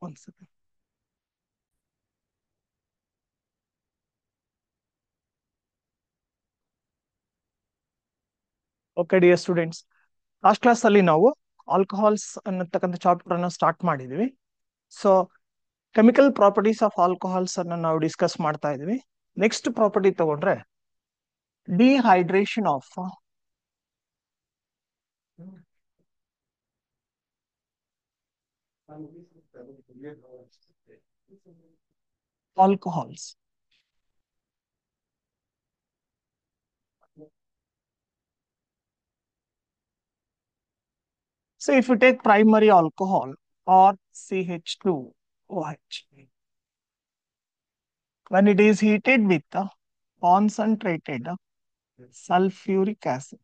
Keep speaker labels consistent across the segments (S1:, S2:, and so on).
S1: One second. Okay, dear students. Last class ಅಲ್ಲಿ ನಾವು ಆಲ್ಕಹಾಲ್ಸ್ ಅನ್ನತಕ್ಕಂಥ ಚಾಪ್ಟರ್ ಅನ್ನು ಸ್ಟಾರ್ಟ್ ಮಾಡಿದ್ವಿ. ಸೊ ಕೆಮಿಕಲ್ ಪ್ರಾಪರ್ಟೀಸ್ ಆಫ್ ಆಲ್ಕಹಾಲ್ಸ್ ಅನ್ನು ನಾವು ಡಿಸ್ಕಸ್ ಮಾಡ್ತಾ ಇದ್ವಿ. ನೆಕ್ಸ್ಟ್ ಪ್ರಾಪರ್ಟಿ ತಗೊಂಡ್ರೆ dehydration of alcohols. So if you take primary alcohol or CH2OH, when it is heated with concentrated sulfuric acid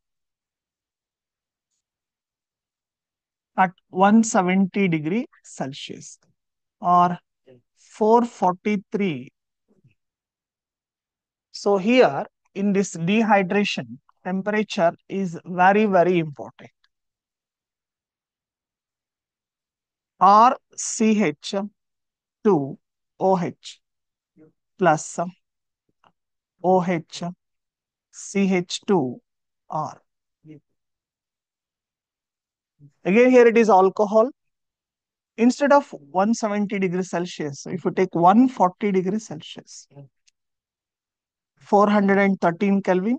S1: at 170 degree Celsius or 443. So here in this dehydration, temperature is very, very important. Or CH2OH plus OH CH2R. Again, here it is alcohol. Instead of 170 degrees Celsius, if you take 140 degrees Celsius, 413 Kelvin,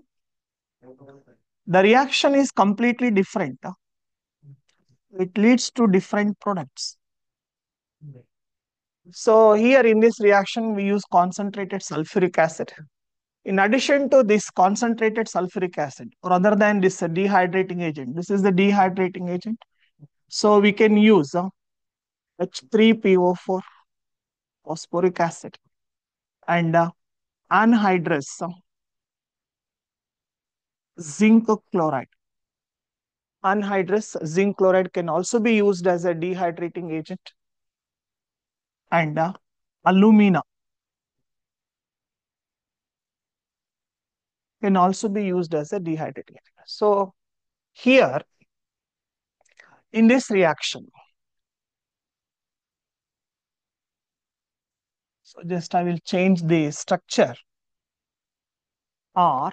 S1: the reaction is completely different. It leads to different products. So here in this reaction, we use concentrated sulfuric acid. In addition to this concentrated sulfuric acid, or other than this dehydrating agent, this is the dehydrating agent. So we can use H3PO4 phosphoric acid and anhydrous zinc chloride. Anhydrous zinc chloride can also be used as a dehydrating agent, and alumina can also be used as a dehydrating agent. So here in this reaction, so just I will change the structure. R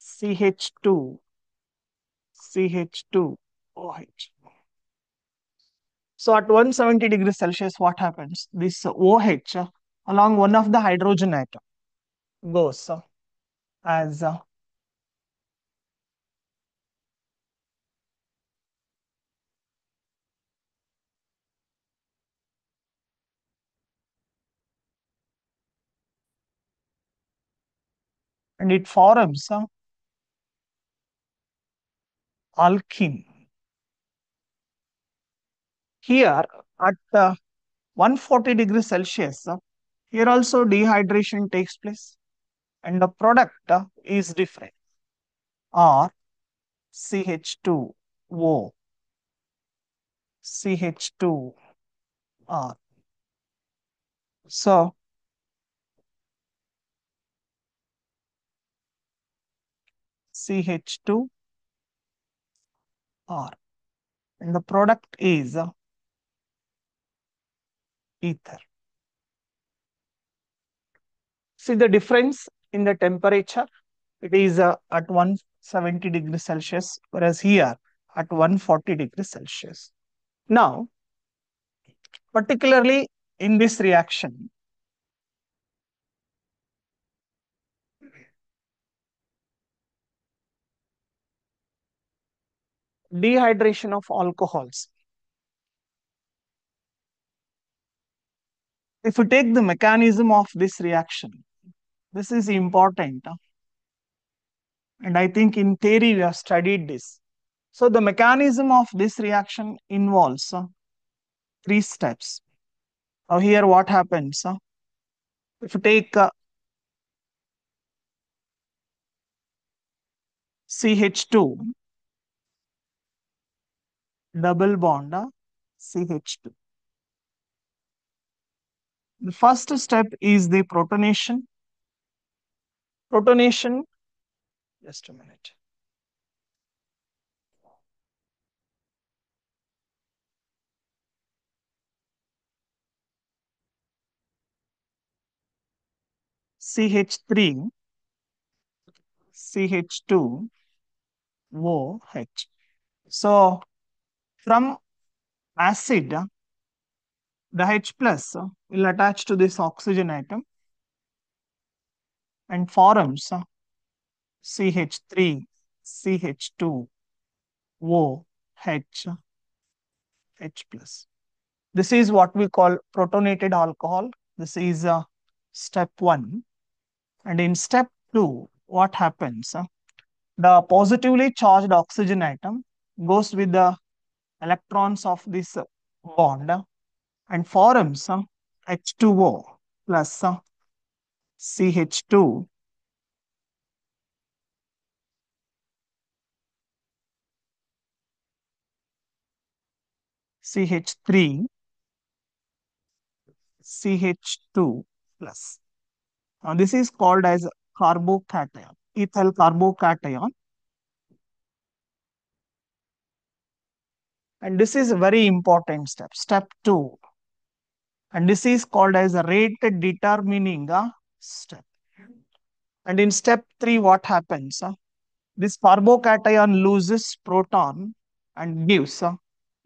S1: CH2 CH2OH. So at 170 degrees Celsius, what happens? This OH along one of the hydrogen atom goes as and it forms alkene. Here at 140 degrees Celsius, here also dehydration takes place and the product is different, or CH2O, CH2R. So CH2R, and the product is ether. See the difference in the temperature. It is at 170 degrees Celsius, whereas here at 140 degrees Celsius. Now, particularly in this reaction, dehydration of alcohols. If you take the mechanism of this reaction, this is important. And I think in theory we have studied this. So the mechanism of this reaction involves three steps. Now here what happens? If you take CH2, double bond CH2. The first step is the protonation. Protonation, just a minute. CH3, CH2, OH. So from acid, the H plus will attach to this oxygen atom and forms CH3, CH2, OH, H plus. This is what we call protonated alcohol. This is step 1. And in step 2, what happens? The positively charged oxygen atom goes with the electrons of this bond and forms H2O plus CH2, CH3, CH2 plus. This is called as carbocation, ethyl carbocation. And this is a very important step, step 2. And this is called as a rate determining step. And in step 3, what happens? This carbocation loses proton and gives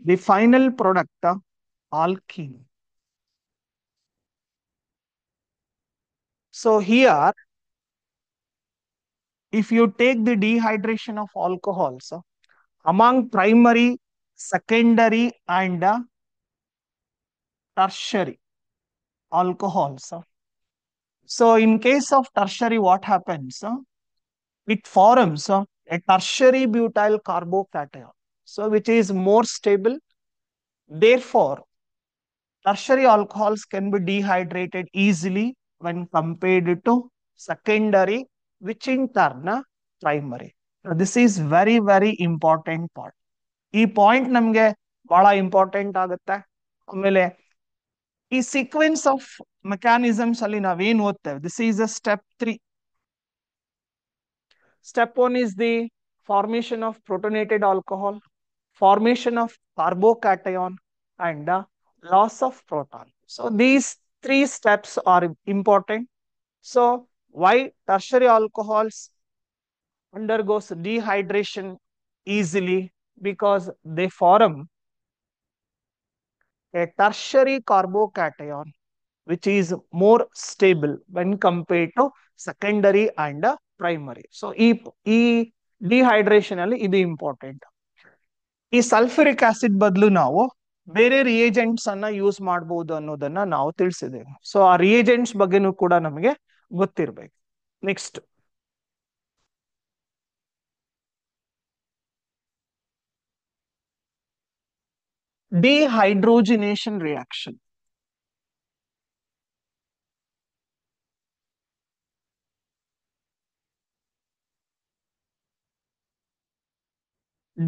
S1: the final product, alkene. So here, if you take the dehydration of alcohols among primary, secondary, and tertiary alcohols. So in case of tertiary, what happens? It forms a tertiary butyl carbocation, so which is more stable. Therefore, tertiary alcohols can be dehydrated easily when compared to secondary, which in turn primary. So this is very, very important part. ಈ point ನಮ್ಗೆ ಬಹಳ important ಆಗುತ್ತೆ. ಆಮೇಲೆ ಈ sequence of mechanisms ಅಲ್ಲಿ ನಾವೇನ್ ಓದ್ತೇವೆ, this is a step 3. Step 1 is the formation of protonated alcohol, formation of carbocation, and loss of proton. So these 3 steps are important. So why tertiary alcohols undergoes dehydration easily? Because they form a tertiary carbocation which is more stable when compared to secondary and primary. So ಈ dehydration ಅಲ್ಲಿ ಇದು important. ಈ sulphuric acid ಬದಲು ನಾವು ಬೇರೆ reagents ಅನ್ನ use ಮಾಡಬಹುದು ಅನ್ನೋದನ್ನ ನಾವು ತಿಳಿಸಿದ್ದೇವೆ. ಸೊ ಆ ರಿಯೇಜೆಂಟ್ಸ್ ಬಗ್ಗೆನೂ ಕೂಡ ನಮಗೆ ಗೊತ್ತಿರಬೇಕು. Next, dehydrogenation reaction.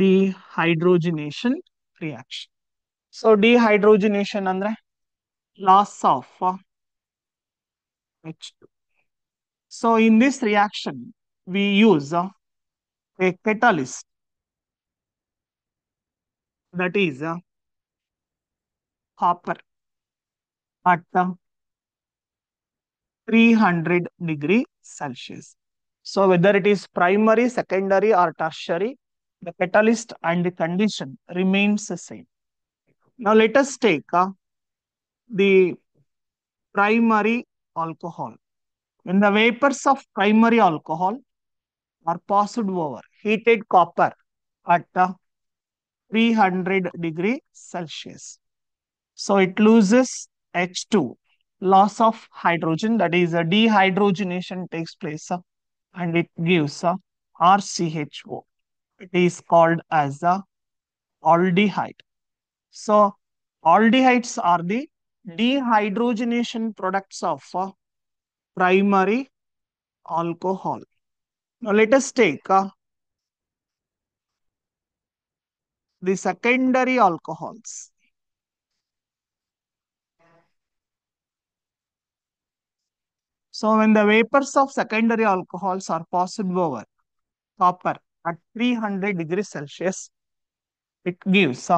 S1: Dehydrogenation reaction. So dehydrogenation ಅಂದ್ರೆ loss of H2. So in this reaction, we use a catalyst, that is copper at 300 degree Celsius. So whether it is primary, secondary, or tertiary, the catalyst and the condition remains the same. Now let us take the primary alcohol. When the vapors of primary alcohol are passed over heated copper at 300 degree Celsius, so it loses H2, loss of hydrogen, that is a dehydrogenation takes place and it gives RCHO. It is called as a aldehyde. So aldehydes are the dehydrogenation products of primary alcohol. Now let us take the secondary alcohols. So when the vapors of secondary alcohols are passed over copper at 300 degrees Celsius, it gives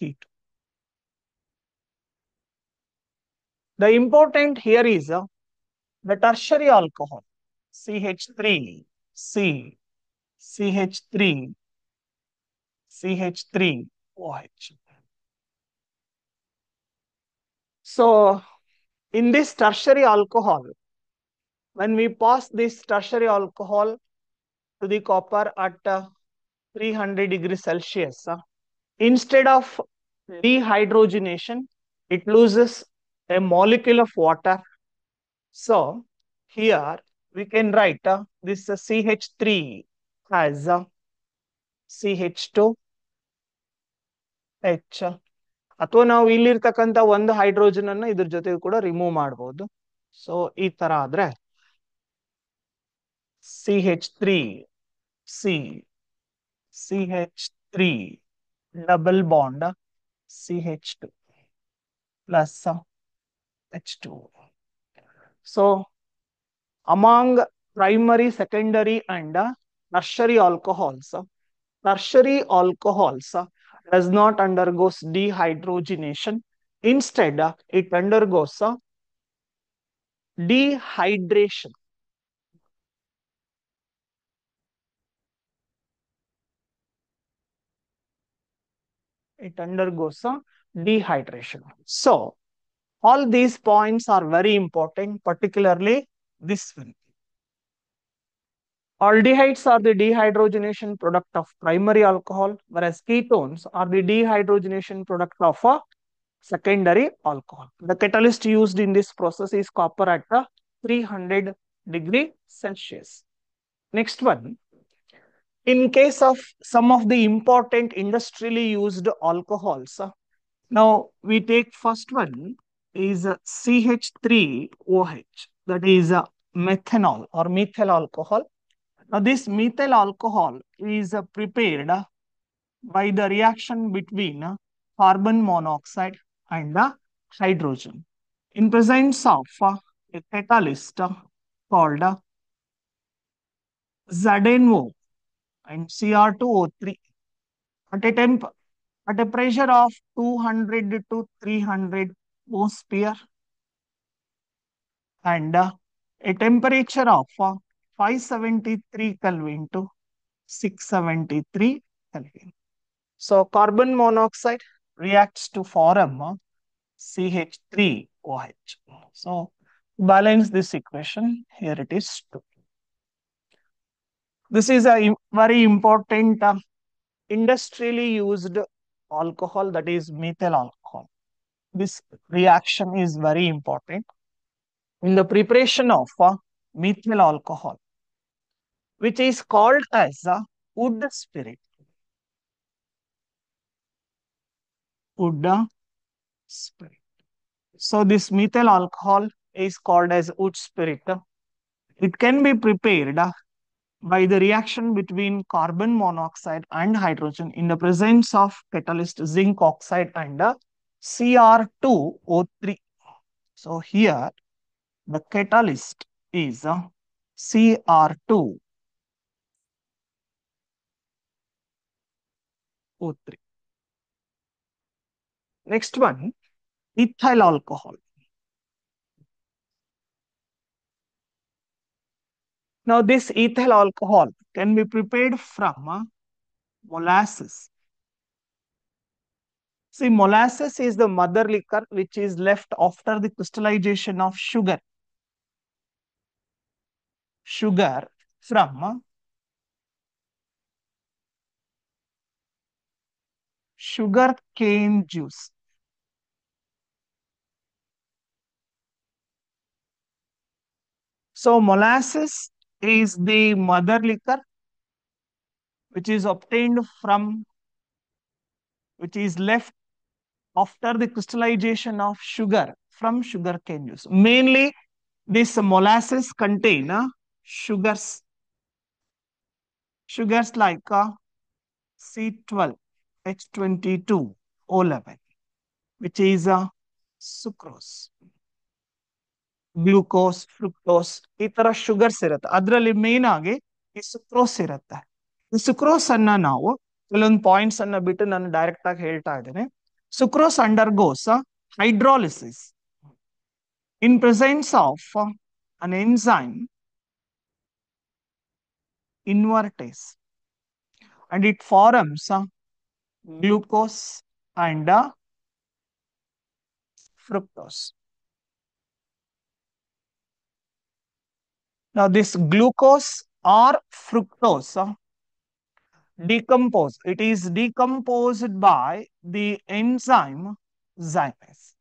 S1: ketone. The important here is the tertiary alcohol, CH3, C, CH3, CH3, OH. So, in this tertiary alcohol, when we pass this tertiary alcohol to the copper at 300 degrees Celsius, instead of dehydrogenation, it loses a molecule of water. So, here we can write this CH3 as CH2H, ಅಥವಾ ನಾವು ಇಲ್ಲಿರ್ತಕ್ಕಂಥ ಒಂದು hydrogen ಅನ್ನ ಇದ್ರ ಜೊತೆಗೆ ಕೂಡ remove ಮಾಡಬಹುದು. So ಈ ತರ ಆದ್ರೆ CH3 C CH3 double bond CH2 plus H2. So among primary, secondary and tertiary alcohols does not undergoes dehydrogenation. Instead, it undergoes dehydration. It undergoes dehydration. So, all these points are very important, particularly this one. Aldehydes are the dehydrogenation product of primary alcohol, whereas ketones are the dehydrogenation product of a secondary alcohol. The catalyst used in this process is copper at 300 degrees Celsius. Next one. In case of some of the important industrially used alcohols, now we take first one is CH3OH, that is methanol or methyl alcohol. Now this methyl alcohol is prepared by the reaction between carbon monoxide and hydrogen in presence of a catalyst called ZNO and Cr2O3 at a pressure of 200 to 300 atmosphere and a temperature of 573 Kelvin to 673 Kelvin. So carbon monoxide reacts to form CH3OH. So balance this equation. Here it is 2. This is a very important industrially used alcohol, that is methyl alcohol. This reaction is very important in the preparation of methyl alcohol, which is called as wood spirit. Wood spirit. So this methyl alcohol is called as wood spirit. It can be prepared by the reaction between carbon monoxide and hydrogen in the presence of catalyst zinc oxide and Cr2O3. So here the catalyst is Cr2O3. Next one, ethyl alcohol. Now this ethyl alcohol can be prepared from molasses. See, molasses is the mother liquor which is left after the crystallization of sugar. Sugar from sugar cane juice. So molasses is the mother liquor which is obtained from, which is left after the crystallization of sugar from sugar cane juice. Mainly this molasses contain sugars like C12, H22, O11, which is sucrose, glucose, fructose, ಈ ತರ sugars ಇರುತ್ತೆ. ಅದರಲ್ಲಿ main ಆಗಿ ಈ sucrose ಇರುತ್ತೆ. ಈ sucrose ಅನ್ನ ನಾವು ಕೆಲವೊಂದು ಪಾಯಿಂಟ್ಸ್ ಅನ್ನ ಬಿಟ್ಟು ನಾನು ಡೈರೆಕ್ಟ್ ಆಗಿ ಹೇಳ್ತಾ ಇದ್ದೇನೆ. Sucrose undergoes hydrolysis in presence of an enzyme invertase, and it forms glucose and fructose. Now, this glucose or fructose decompose. It is decomposed by the enzyme zymase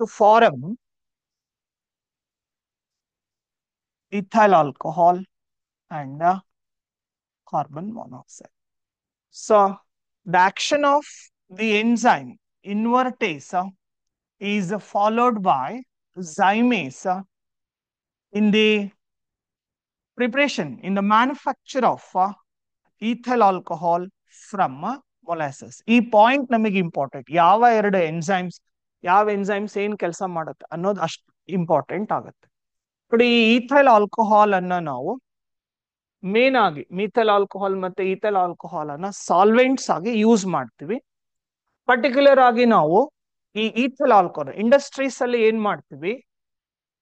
S1: to form ethyl alcohol and carbon monoxide. So, the action of the enzyme invertase is followed by zymase in the preparation, in the manufacture of ethyl alcohol from molasses. ಈ point ನಮಗೆ important. ಯಾವ ಎರಡು enzymes, ಯಾವ enzymes ಏನ್ ಕೆಲಸ ಮಾಡುತ್ತೆ ಅನ್ನೋದು ಅಷ್ಟು ಇಂಪಾರ್ಟೆಂಟ್ ಆಗುತ್ತೆ. ನೋಡಿ, ಈ ಈಥೈಲ್ ಆಲ್ಕೋಹಾಲ್ ಅನ್ನ ನಾವು ಮೇನ್ ಆಗಿ ಮೀಥೈಲ್ ಆಲ್ಕೋಹಾಲ್ ಮತ್ತೆ ಈಥೈಲ್ ಆಲ್ಕೋಹಾಲ್ ಅನ್ನ ಸಾಲ್ವೆಂಟ್ಸ್ ಆಗಿ ಯೂಸ್ ಮಾಡ್ತೀವಿ. ಪರ್ಟಿಕ್ಯುಲರ್ ಆಗಿ ನಾವು ಈ ಈಥೈಲ್ ಆಲ್ಕೋಹಾಲ್ ಇಂಡಸ್ಟ್ರೀಸ್ ಅಲ್ಲಿ ಏನ್ ಮಾಡ್ತೀವಿ,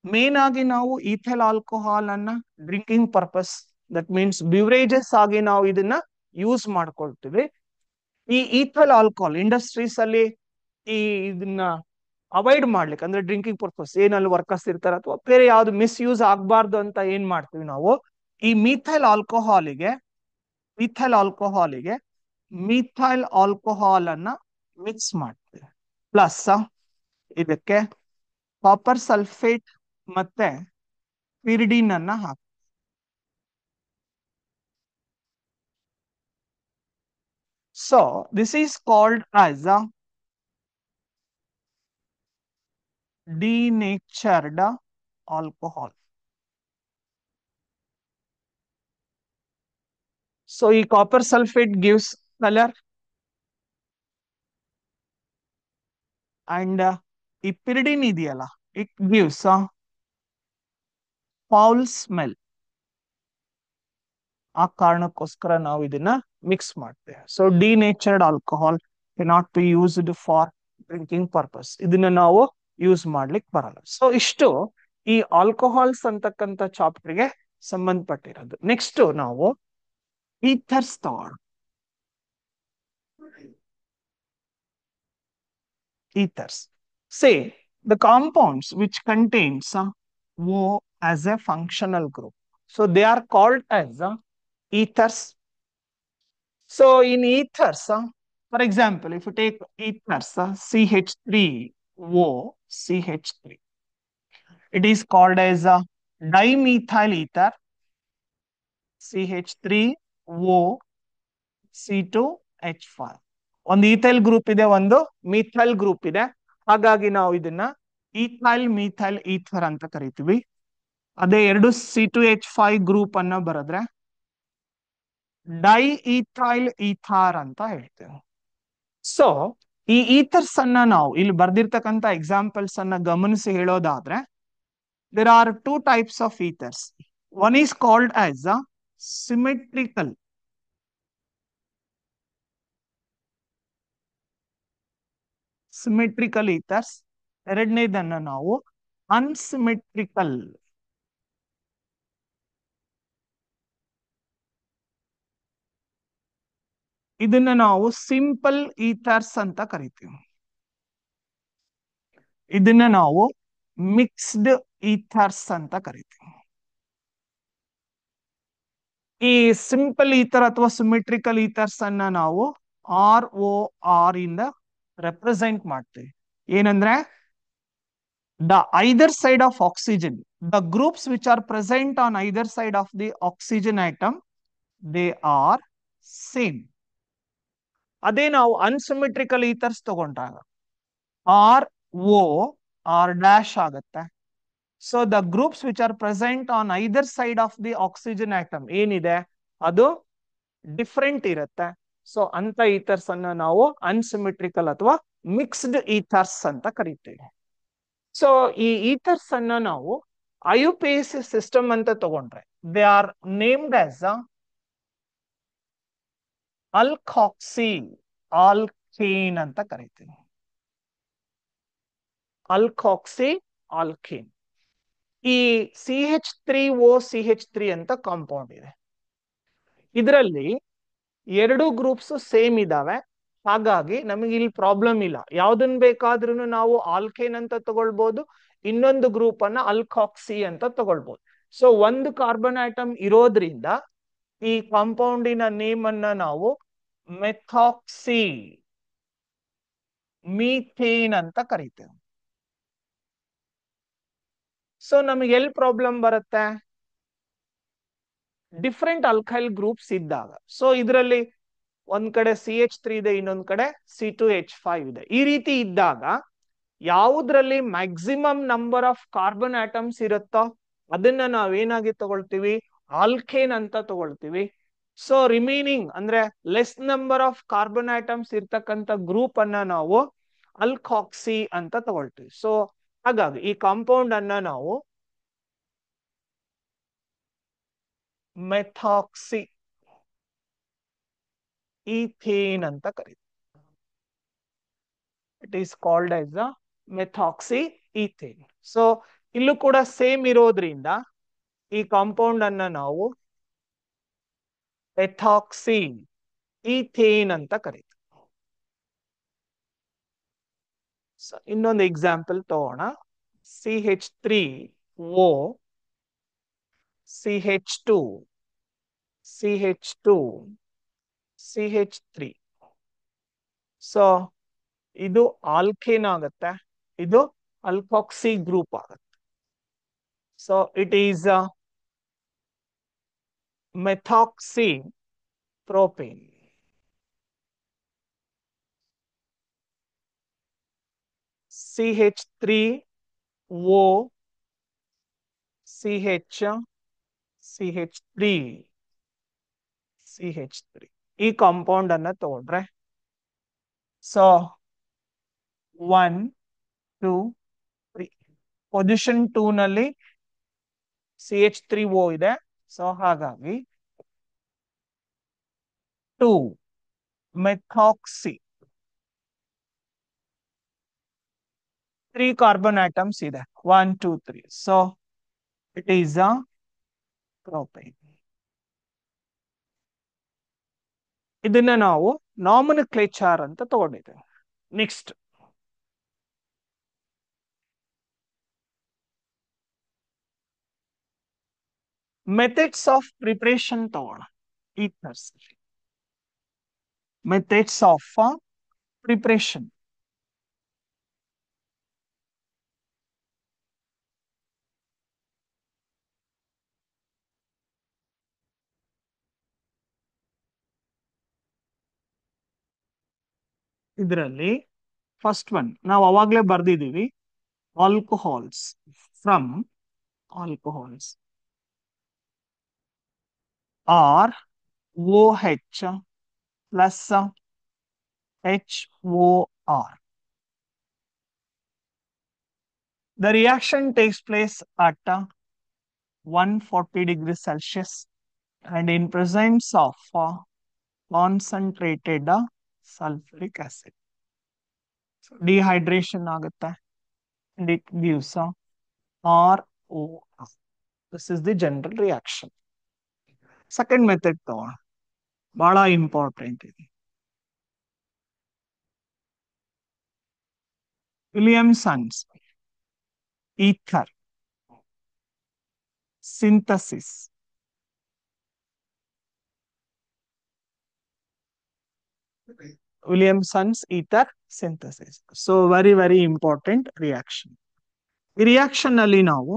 S1: ಮೇನ್ ಆಗಿ ನಾವು ಈಥೈಲ್ ಆಲ್ಕೋಹಾಲ್ ಅನ್ನ drinking purpose, that means beverages ಆಗಿ ನಾವು ಇದನ್ನ ಯೂಸ್ ಮಾಡ್ಕೊಳ್ತೀವಿ. ಈ ಈಥೈಲ್ ಆಲ್ಕೋಹಾಲ್ ಇಂಡಸ್ಟ್ರೀಸ್ ಅಲ್ಲಿ ಇದನ್ನ ಅವಾಯ್ಡ್ ಮಾಡ್ಲಿಕ್ಕೆ, ಅಂದ್ರೆ ಡ್ರಿಂಕಿಂಗ್ ಪರ್ಪಸ್ ಏನಲ್ಲಿ ವರ್ಕರ್ಸ್ ಇರ್ತಾರೆ ಅಥವಾ ಬೇರೆ ಯಾವ್ದು ಮಿಸ್ಯೂಸ್ ಆಗ್ಬಾರ್ದು ಅಂತ ಏನ್ ಮಾಡ್ತೀವಿ ನಾವು, ಈ ಮಿಥೈಲ್ ಆಲ್ಕೋಹಾಲಿಗೆ ಮಿಥೈಲ್ ಆಲ್ಕೋಹಾಲ್ ಅನ್ನ ಮಿಕ್ಸ್ ಮಾಡ್ತೀವಿ. ಪ್ಲಸ್ ಇದಕ್ಕೆ ಕಾಪರ್ ಸಲ್ಫೇಟ್ ಮತ್ತೆ ಪಿರಿಡಿನ್ ಅನ್ನ ಹಾಕ್ತೀವಿ. So this is called as a denatured alcohol. So, ಈ copper sulfate gives color and ಈ pyridine ಇದೆಯಲ್ಲ, it gives foul smell. ಆ ಕಾರಣಕ್ಕೋಸ್ಕರ ನಾವು ಇದನ್ನ ಮಿಕ್ಸ್ ಮಾಡ್ತೇವೆ. So denatured alcohol cannot be used for drinking purpose. ಇದನ್ನ ನಾವು ಯೂಸ್ ಮಾಡ್ಲಿಕ್ಕೆ ಬರಲ್ಲ. ಸೊ ಇಷ್ಟು ಈ ಆಲ್ಕೋಹಾಲ್ಸ್ ಅಂತಕ್ಕಂಥ ಚಾಪ್ಟರ್ಗೆ ಸಂಬಂಧಪಟ್ಟಿರೋದು. ನೆಕ್ಸ್ಟ್ ನಾವು ಈಥರ್ಸ್ ತಗೋಣ. Ethers, say the compounds which contains O as a functional group. So they are called as ethers. So in ethers, for example, if you take ethers, CH3O, CH3, it is called as a dimethyl ether, CH3O, C2H5. ಒಂದು ethyl group ಇದೆ, ಒಂದು methyl group ಇದೆ. ಹಾಗಾಗಿ ನಾವು ಇದನ್ನ ethyl methyl ether ಅಂತ ಕರಿತೀವಿ. ಅದೇ ಎರಡು C2H5 ಗ್ರೂಪ್ ಅನ್ನ ಬರೆದ್ರೆ ಡೈ ಈಥೈಲ್ ಈಥಾರ್ ಅಂತ ಹೇಳ್ತೇವೆ. ಸೊ ಈ ಈಥರ್ಸ್ ಅನ್ನ ನಾವು ಇಲ್ಲಿ ಬರ್ದಿರ್ತಕ್ಕಂಥ ಎಕ್ಸಾಂಪಲ್ಸ್ ಅನ್ನ ಗಮನಿಸಿ ಹೇಳೋದಾದ್ರೆ, there are two types of ethers. One is called as a symmetrical ethers. ಎರಡನೇದನ್ನ ನಾವು ಅನ್ಸಿಮೆಟ್ರಿಕಲ್, ಇದನ್ನ ನಾವು ಸಿಂಪಲ್ ಈಥರ್ಸ್ ಅಂತ ಕರಿತೀವಿ. ಇದನ್ನ ನಾವು ಮಿಕ್ಸ್ಡ್ ಈಥರ್ಸ್ ಅಂತ ಕರಿತೀವಿ. ಈ ಸಿಂಪಲ್ ಈಥರ್ ಅಥವಾ ಸಿಮೆಟ್ರಿಕಲ್ ಈಥರ್ಸ್ ಅನ್ನ ನಾವು ROR ಇಂದ ರೆಪ್ರೆಸೆಂಟ್ ಮಾಡ್ತೀವಿ. ಏನಂದ್ರೆ the either side of oxygen, the groups which are present on either side of the oxygen atom, they are same. ಅದೇ ನಾವು ಅನ್ಸಿಮೆಟ್ರಿಕಲ್ ಈಥರ್ಸ್ ತಗೊಂಡಾಗ ROR dash ಆಗುತ್ತೆ. So the groups which are present on either side of the oxygen atom ಏನಿದೆ ಅದು different ಇರುತ್ತೆ. So ಅಂತ ethers ಅನ್ನ ನಾವು ಅನ್ಸಿಮೆಟ್ರಿಕಲ್ ಅಥವಾ ಮಿಕ್ಸ್ಡ್ ಈಥರ್ಸ್ ಅಂತ ಕರಿತೀವಿ. ಸೊ ಈ ಈಥರ್ಸ್ ಅನ್ನ ನಾವು IUPAC ಸಿಸ್ಟಮ್ ಅಂತ ತಗೊಂಡ್ರೆ they are named as alkoxy ethane ಅಂತ ಕರಿತೀವಿ. ಅಲ್ಕಾಕ್ಸಿ ಆಲ್ಕೇನ್. ಈ CH3OCH3 ಅಂತ ಕಾಂಪೌಂಡ್ ಇದೆ. ಇದರಲ್ಲಿ ಎರಡು ಗ್ರೂಪ್ಸ್ ಸೇಮ್ ಇದಾವೆ, ಹಾಗಾಗಿ ನಮಗೆ ಇಲ್ಲಿ ಪ್ರಾಬ್ಲಮ್ ಇಲ್ಲ. ಯಾವ್ದನ್ ಬೇಕಾದ್ರೂ ನಾವು ಆಲ್ಕೇನ್ ಅಂತ ತಗೊಳ್ಬಹುದು, ಇನ್ನೊಂದು ಗ್ರೂಪ್ ಅನ್ನ ಅಲ್ಕಾಕ್ಸಿ ಅಂತ ತಗೊಳ್ಬಹುದು. ಸೊ ಒಂದು ಕಾರ್ಬನ್ ಆಟಮ್ ಇರೋದ್ರಿಂದ ಈ ಕಾಂಪೌಂಡಿನ ನೇಮ್ ಅನ್ನ ನಾವು ಮೆಥಾಕ್ಸಿ ಮೀಥೇನ್ ಅಂತ ಕರಿತೇವೆ. ಸೊ ನಮಗೆ ಎಲ್ಲಿ ಪ್ರಾಬ್ಲಮ್ ಬರುತ್ತೆ? ಡಿಫ್ರೆಂಟ್ ಅಲ್ಕೈಲ್ ಗ್ರೂಪ್ಸ್ ಇದ್ದಾಗ. ಸೊ ಇದರಲ್ಲಿ ಒಂದ್ ಕಡೆ CH3 ಇದೆ, ಇನ್ನೊಂದ್ ಕಡೆ C2H5 ಇದೆ. ಈ ರೀತಿ ಇದ್ದಾಗ ಯಾವುದ್ರಲ್ಲಿ maximum number of carbon atoms ಇರುತ್ತೋ ಅದನ್ನ ನಾವೇನಾಗಿ ತಗೊಳ್ತೀವಿ? ಆಲ್ಕೇನ್ ಅಂತ ತಗೊಳ್ತೀವಿ. ಸೊ ರಿಮೈನಿಂಗ್ ಅಂದ್ರೆ less number of carbon atoms ಇರ್ತಕ್ಕಂಥ ಗ್ರೂಪ್ ಅನ್ನ ನಾವು ಅಲ್ಕಾಕ್ಸಿ ಅಂತ ತಗೊಳ್ತೀವಿ. ಸೊ ಹಾಗಾಗಿ ಈ ಕಾಂಪೌಂಡ್ ಅನ್ನ ನಾವು ಮೆಥಾಕ್ಸಿ ಈಥೇನ್ ಅಂತ ಕರೀತೀವಿ. It is called as a methoxy ethane. So ಇಲ್ಲೂ ಕೂಡ ಸೇಮ್ ಇರೋದ್ರಿಂದ ಈ ಕಾಂಪೌಂಡ್ ಅನ್ನ ನಾವು ಮೆಥಾಕ್ಸಿ ಈಥೇನ್ ಅಂತ ಕರೀತೀವಿ. ಇನ್ನೊಂದು ಎಕ್ಸಾಂಪಲ್ ತಗೋಣ. CH3O CH2 CH2 CH3. So ಇದು ಆಲ್ಕೇನ್ ಆಗುತ್ತೆ, ಇದು ಅಲ್ಕಾಕ್ಸಿ ಗ್ರೂಪ್ ಆಗುತ್ತೆ. So it is methoxy propane. CH3O CH CH3 CH3 ಈ ಕಾಂಪೌಂಡ್ ಅನ್ನ ತಗೊಂಡ್ರೆ, ಸೊ 1 2 3 ಪೊಸಿಷನ್ 2 ನಲ್ಲಿ CH3O ಇದೆ. ಸೊ ಹಾಗಾಗಿ 2 ಮೆಥಾಕ್ಸಿ 3 ಕಾರ್ಬನ್ ಆಟಮ್ಸ್ ಇದೆ, 1 2 3. So it is a propane. ಇದನ್ನ ನಾವು ನಾಮಿನಕ್ಲೇಚರ್ ಅಂತ ತಗೊಂಡಿದ್ದೇವೆ. ನೆಕ್ಸ್ಟ್ ಮೆಥಡ್ಸ್ ಆಫ್ ಪ್ರಿಪರೇಷನ್ ತಗೋಣ. Ethers methods of preparation. ಇದರಲ್ಲಿ ಫಸ್ಟ್ ಒನ್ ನಾವು ಅವಾಗ್ಲೇ ಬರ್ದಿದೀವಿ, alcohols. From alcohols R OH plus HOR. The reaction takes place at 140 degrees Celsius and in presence of concentrated sulfuric acid. So, dehydration ಆಗುತ್ತೆ and it gives ROR. This is the general reaction. Second method ತಗೋಣ, ಬಹಳ important ಇದೆ. Williamson's ether synthesis. Williamson's ether synthesis. So very very important reaction. ಈ reaction ನಲ್ಲಿ ನಾವು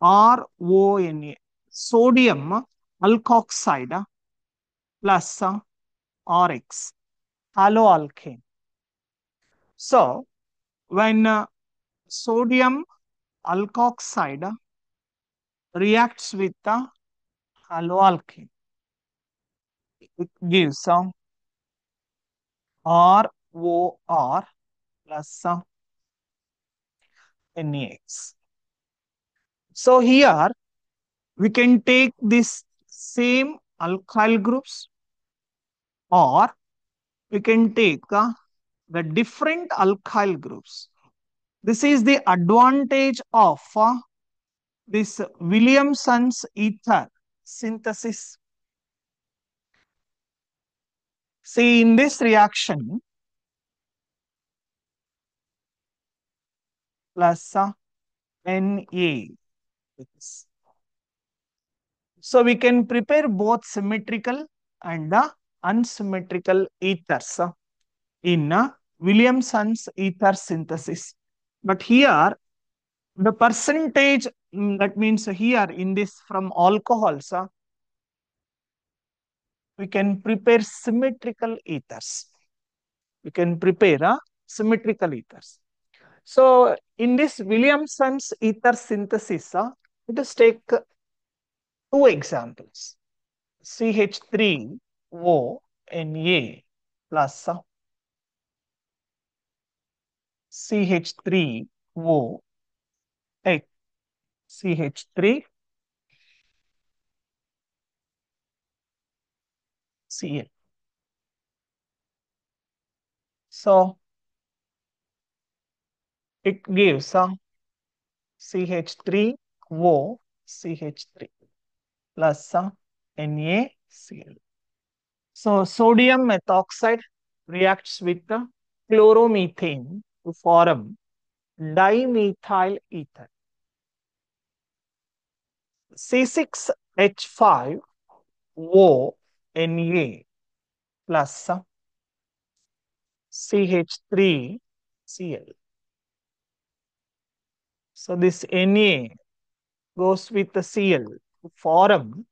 S1: RONA sodium alkoxide plus RX halo alkane. So when sodium alkoxide reacts with the halo alkane, it gives ROR plus NaX. So here we can take this same alkyl groups or we can take the different alkyl groups. This is the advantage of this Williamson's ether synthesis. See, in this reaction, plus Na. So we can prepare both symmetrical and unsymmetrical ethers in Williamson's ether synthesis. But here, the percentage, that means here in this from alcohols, we can prepare symmetrical ethers. We can prepare symmetrical ethers. So in this Williamson's ether synthesis, let us take two examples. CH3O Na plus CH3O H CH3 Cl. So it gives CH3O CH3 plus NaCl. So sodium methoxide reacts with the chloromethane to form dimethyl ether. C6H5O Na plus CH3Cl. So this Na goes with the Cl to form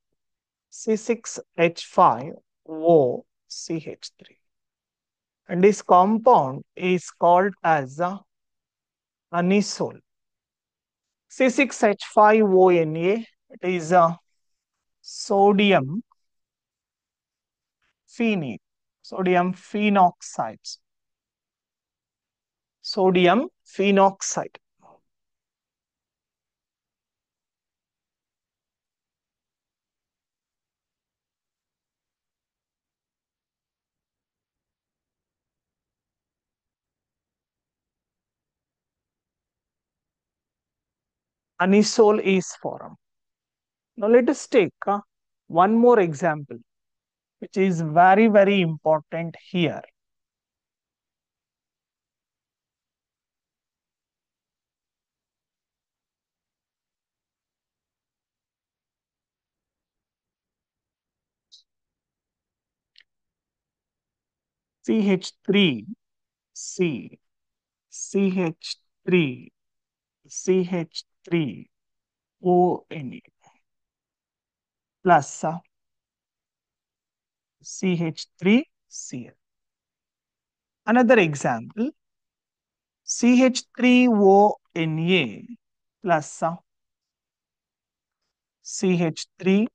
S1: C6H5OCH3. And this compound is called as anisole. C6H5ONa, it is sodium phenate, sodium phenoxide. Sodium phenoxide. Anisole is formed. Now let us take one more example, which is very, very important here. CH3C, CH3, CH3ONa plus CH3Cl. Another example, CH3ONa plus CH3C,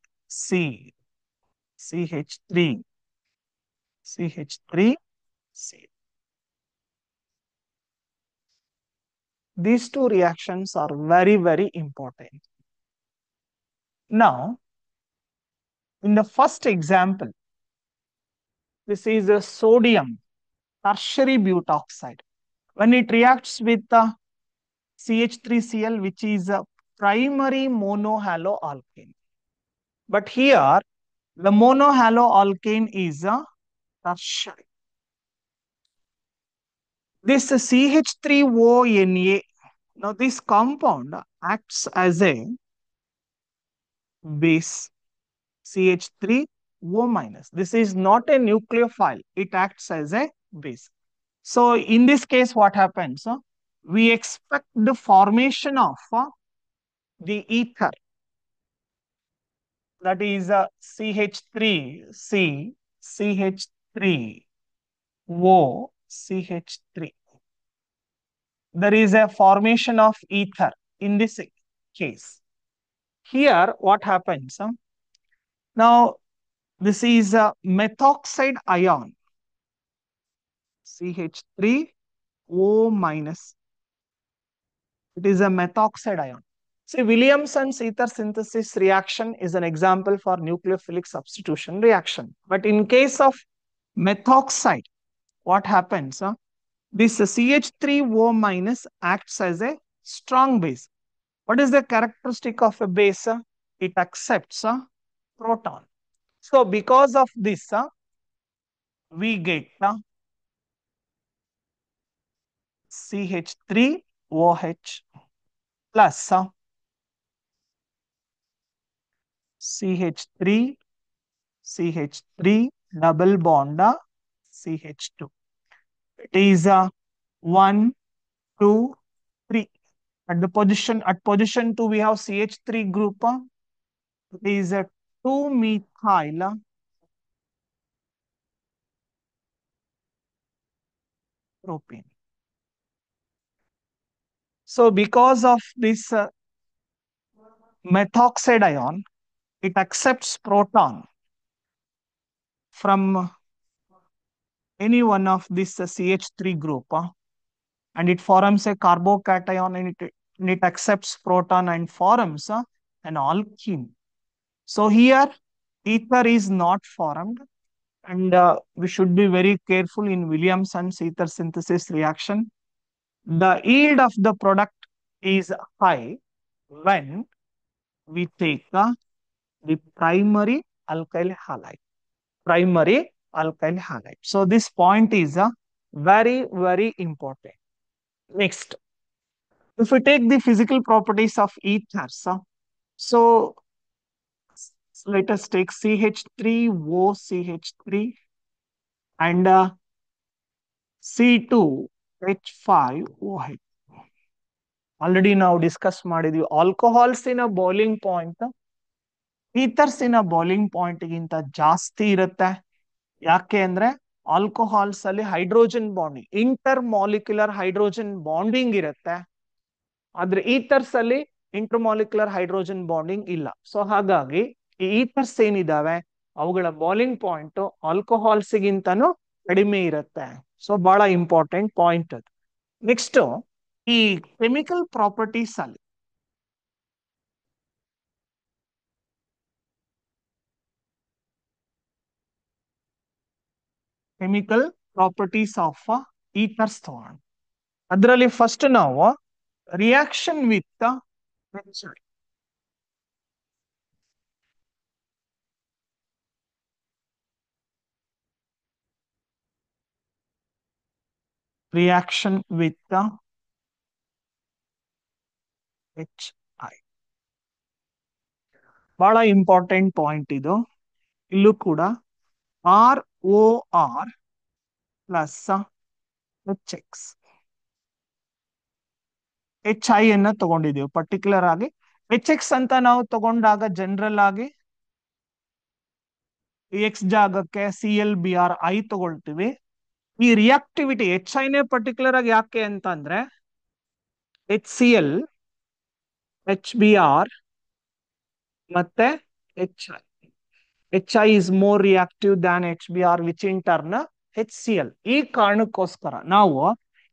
S1: CH3, CH3C. These two reactions are very, very important. Now, in the first example, this is a sodium tertiary butoxide. When it reacts with the CH3Cl, which is a primary monohaloalkane. But here, the monohaloalkane is a tertiary. This CH3ONa, now this compound acts as a base, CH3O minus. This is not a nucleophile, it acts as a base. So in this case, what happens? We expect the formation of the ether, that is CH3C, CH3O, CH3. There is a formation of ether in this case. Here, what happens? Now, this is a methoxide ion, CH3O minus. It is a methoxide ion. See, Williamson's ether synthesis reaction is an example for nucleophilic substitution reaction. But in case of methoxide, what happens? This CH3O minus acts as a strong base. What is the characteristic of a base? It accepts a proton. So because of this, we get CH3OH plus CH3, CH3 double bond CH2. It is 1, 2, 3. At position 2, we have CH3 group. It is a 2-methyl propane. So because of this methoxide ion, it accepts proton from any one of this CH3 group, and it forms a carbocation, and it accepts proton and forms an alkene. So here ether is not formed, and we should be very careful in Williamson's ether synthesis reaction. The yield of the product is high when we take the primary alkyl halide. Primary alkyl halide. So this point is very, very important. Next, if we take the physical properties of ethers, so let us take CH3OCH3 and C2H5OH. Already now discuss ಮಾಡಿದ್ವಿ. Alcohols in a boiling point, ethers in a boiling point ಗಿಂತ ಜಾಸ್ತಿ ಇರುತ್ತೆ. ಯಾಕೆ ಅಂದ್ರೆ alcohols ಅಲ್ಲಿ hydrogen bonding, inter molecular hydrogen bonding ಇರುತ್ತೆ. ಆದ್ರೆ ethers ಅಲ್ಲಿ ಇಂಟರ್ ಮಾಲಿಕ್ಯುಲರ್ ಹೈಡ್ರೋಜನ್ ಬಾಂಡಿಂಗ್ ಇಲ್ಲ. ಸೊ ಹಾಗಾಗಿ ಈ ಈಥರ್ಸ್ ಏನಿದಾವೆ ಅವುಗಳ ಬಾಯ್ಲಿಂಗ್ ಪಾಯಿಂಟ್ ಆಲ್ಕೋಹಾಲ್ಸ್ ಗಿಂತನೂ ಕಡಿಮೆ ಇರುತ್ತೆ. ಸೊ ಬಹಳ ಇಂಪಾರ್ಟೆಂಟ್ ಪಾಯಿಂಟ್ ಅದು. ನೆಕ್ಸ್ಟ್, ಈ ಕೆಮಿಕಲ್ ಪ್ರಾಪರ್ಟೀಸ್ ಅಲ್ಲಿ ಕೆಮಿಕಲ್ ಪ್ರಾಪರ್ಟೀಸ್ ಆಫ್ ಈಥರ್ಸ್ ತಗೋಣ. ಅದರಲ್ಲಿ ಫಸ್ಟ್ ನಾವು reaction with reaction with HI. ಬಹಳ ಇಂಪಾರ್ಟೆಂಟ್ ಪಾಯಿಂಟ್ ಇದು. ಇಲ್ಲೂ ಕೂಡ ROR ಪ್ಲಸ್ HX HI ಅನ್ನ ತಗೊಂಡಿದ್ದೀವಿ. ಪರ್ಟಿಕ್ಯುಲರ್ ಆಗಿ HX ಅಂತ ನಾವು ತಗೊಂಡಾಗ ಜನರಲ್ ಆಗಿ X ಜಾಗಕ್ಕೆ ClBrI ತಗೊಳ್ತೀವಿ. ಈ ರಿಯಾಕ್ಟಿವಿಟಿ HIನೇ ಪರ್ಟಿಕ್ಯುಲರ್ ಆಗಿ ಯಾಕೆ ಅಂತಂದ್ರೆ HCl, HBr ಮತ್ತೆ HI. HI is more reactive than HBr, which in turn HCl. ಈ ಕಾರಣಕ್ಕೋಸ್ಕರ ನಾವು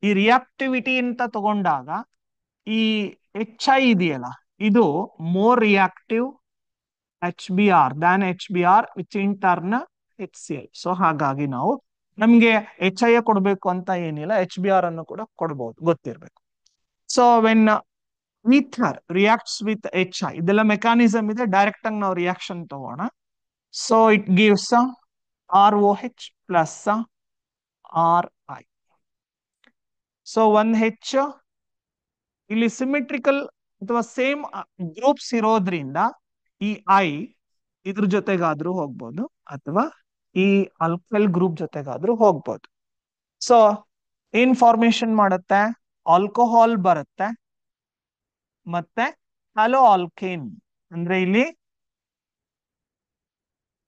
S1: ಈ ರಿಯಾಕ್ಟಿವಿಟಿ ಅಂತ ತಗೊಂಡಾಗ ಈ HI ಇದೆಯಲ್ಲ, ಇದು more reactive HBr than HBr, which in turn HCl. So ಹಾಗಾಗಿ ನಾವು ನಮ್ಗೆ HI ಕೊಡ್ಬೇಕು ಅಂತ ಏನಿಲ್ಲ, HBr ಅನ್ನು ಕೂಡ ಕೊಡ್ಬೋದು, ಗೊತ್ತಿರ್ಬೇಕು. So when ether reacts with HI, ಇದೆಲ್ಲ ಮೆಕ್ಯಾನಿಸಮ್ ಇದೆ. ಡೈರೆಕ್ಟ್ ಆಗಿ ನಾವು ರಿಯಾಕ್ಷನ್ ತಗೋಣ. So it gives ROH plus RI. So one H ಇಲ್ಲಿ ಸಿಮೆಟ್ರಿಕಲ್ ಅಥವಾ ಸೇಮ್ ಗ್ರೂಪ್ಸ್ ಇರೋದ್ರಿಂದ ಈ I ಇದ್ರ ಜೊತೆಗಾದ್ರೂ ಹೋಗ್ಬೋದು ಅಥವಾ ಈ ಆಲ್ಕೈಲ್ ಗ್ರೂಪ್ ಜೊತೆಗಾದ್ರೂ ಹೋಗ್ಬೋದು. ಸೊ ಏನ್ ಫಾರ್ಮೇಶನ್ ಮಾಡುತ್ತೆ? ಆಲ್ಕೋಹಾಲ್ ಬರುತ್ತೆ ಮತ್ತೆ ಹಲೋ ಆಲ್ಕೇನ್ ಅಂದ್ರೆ ಇಲ್ಲಿ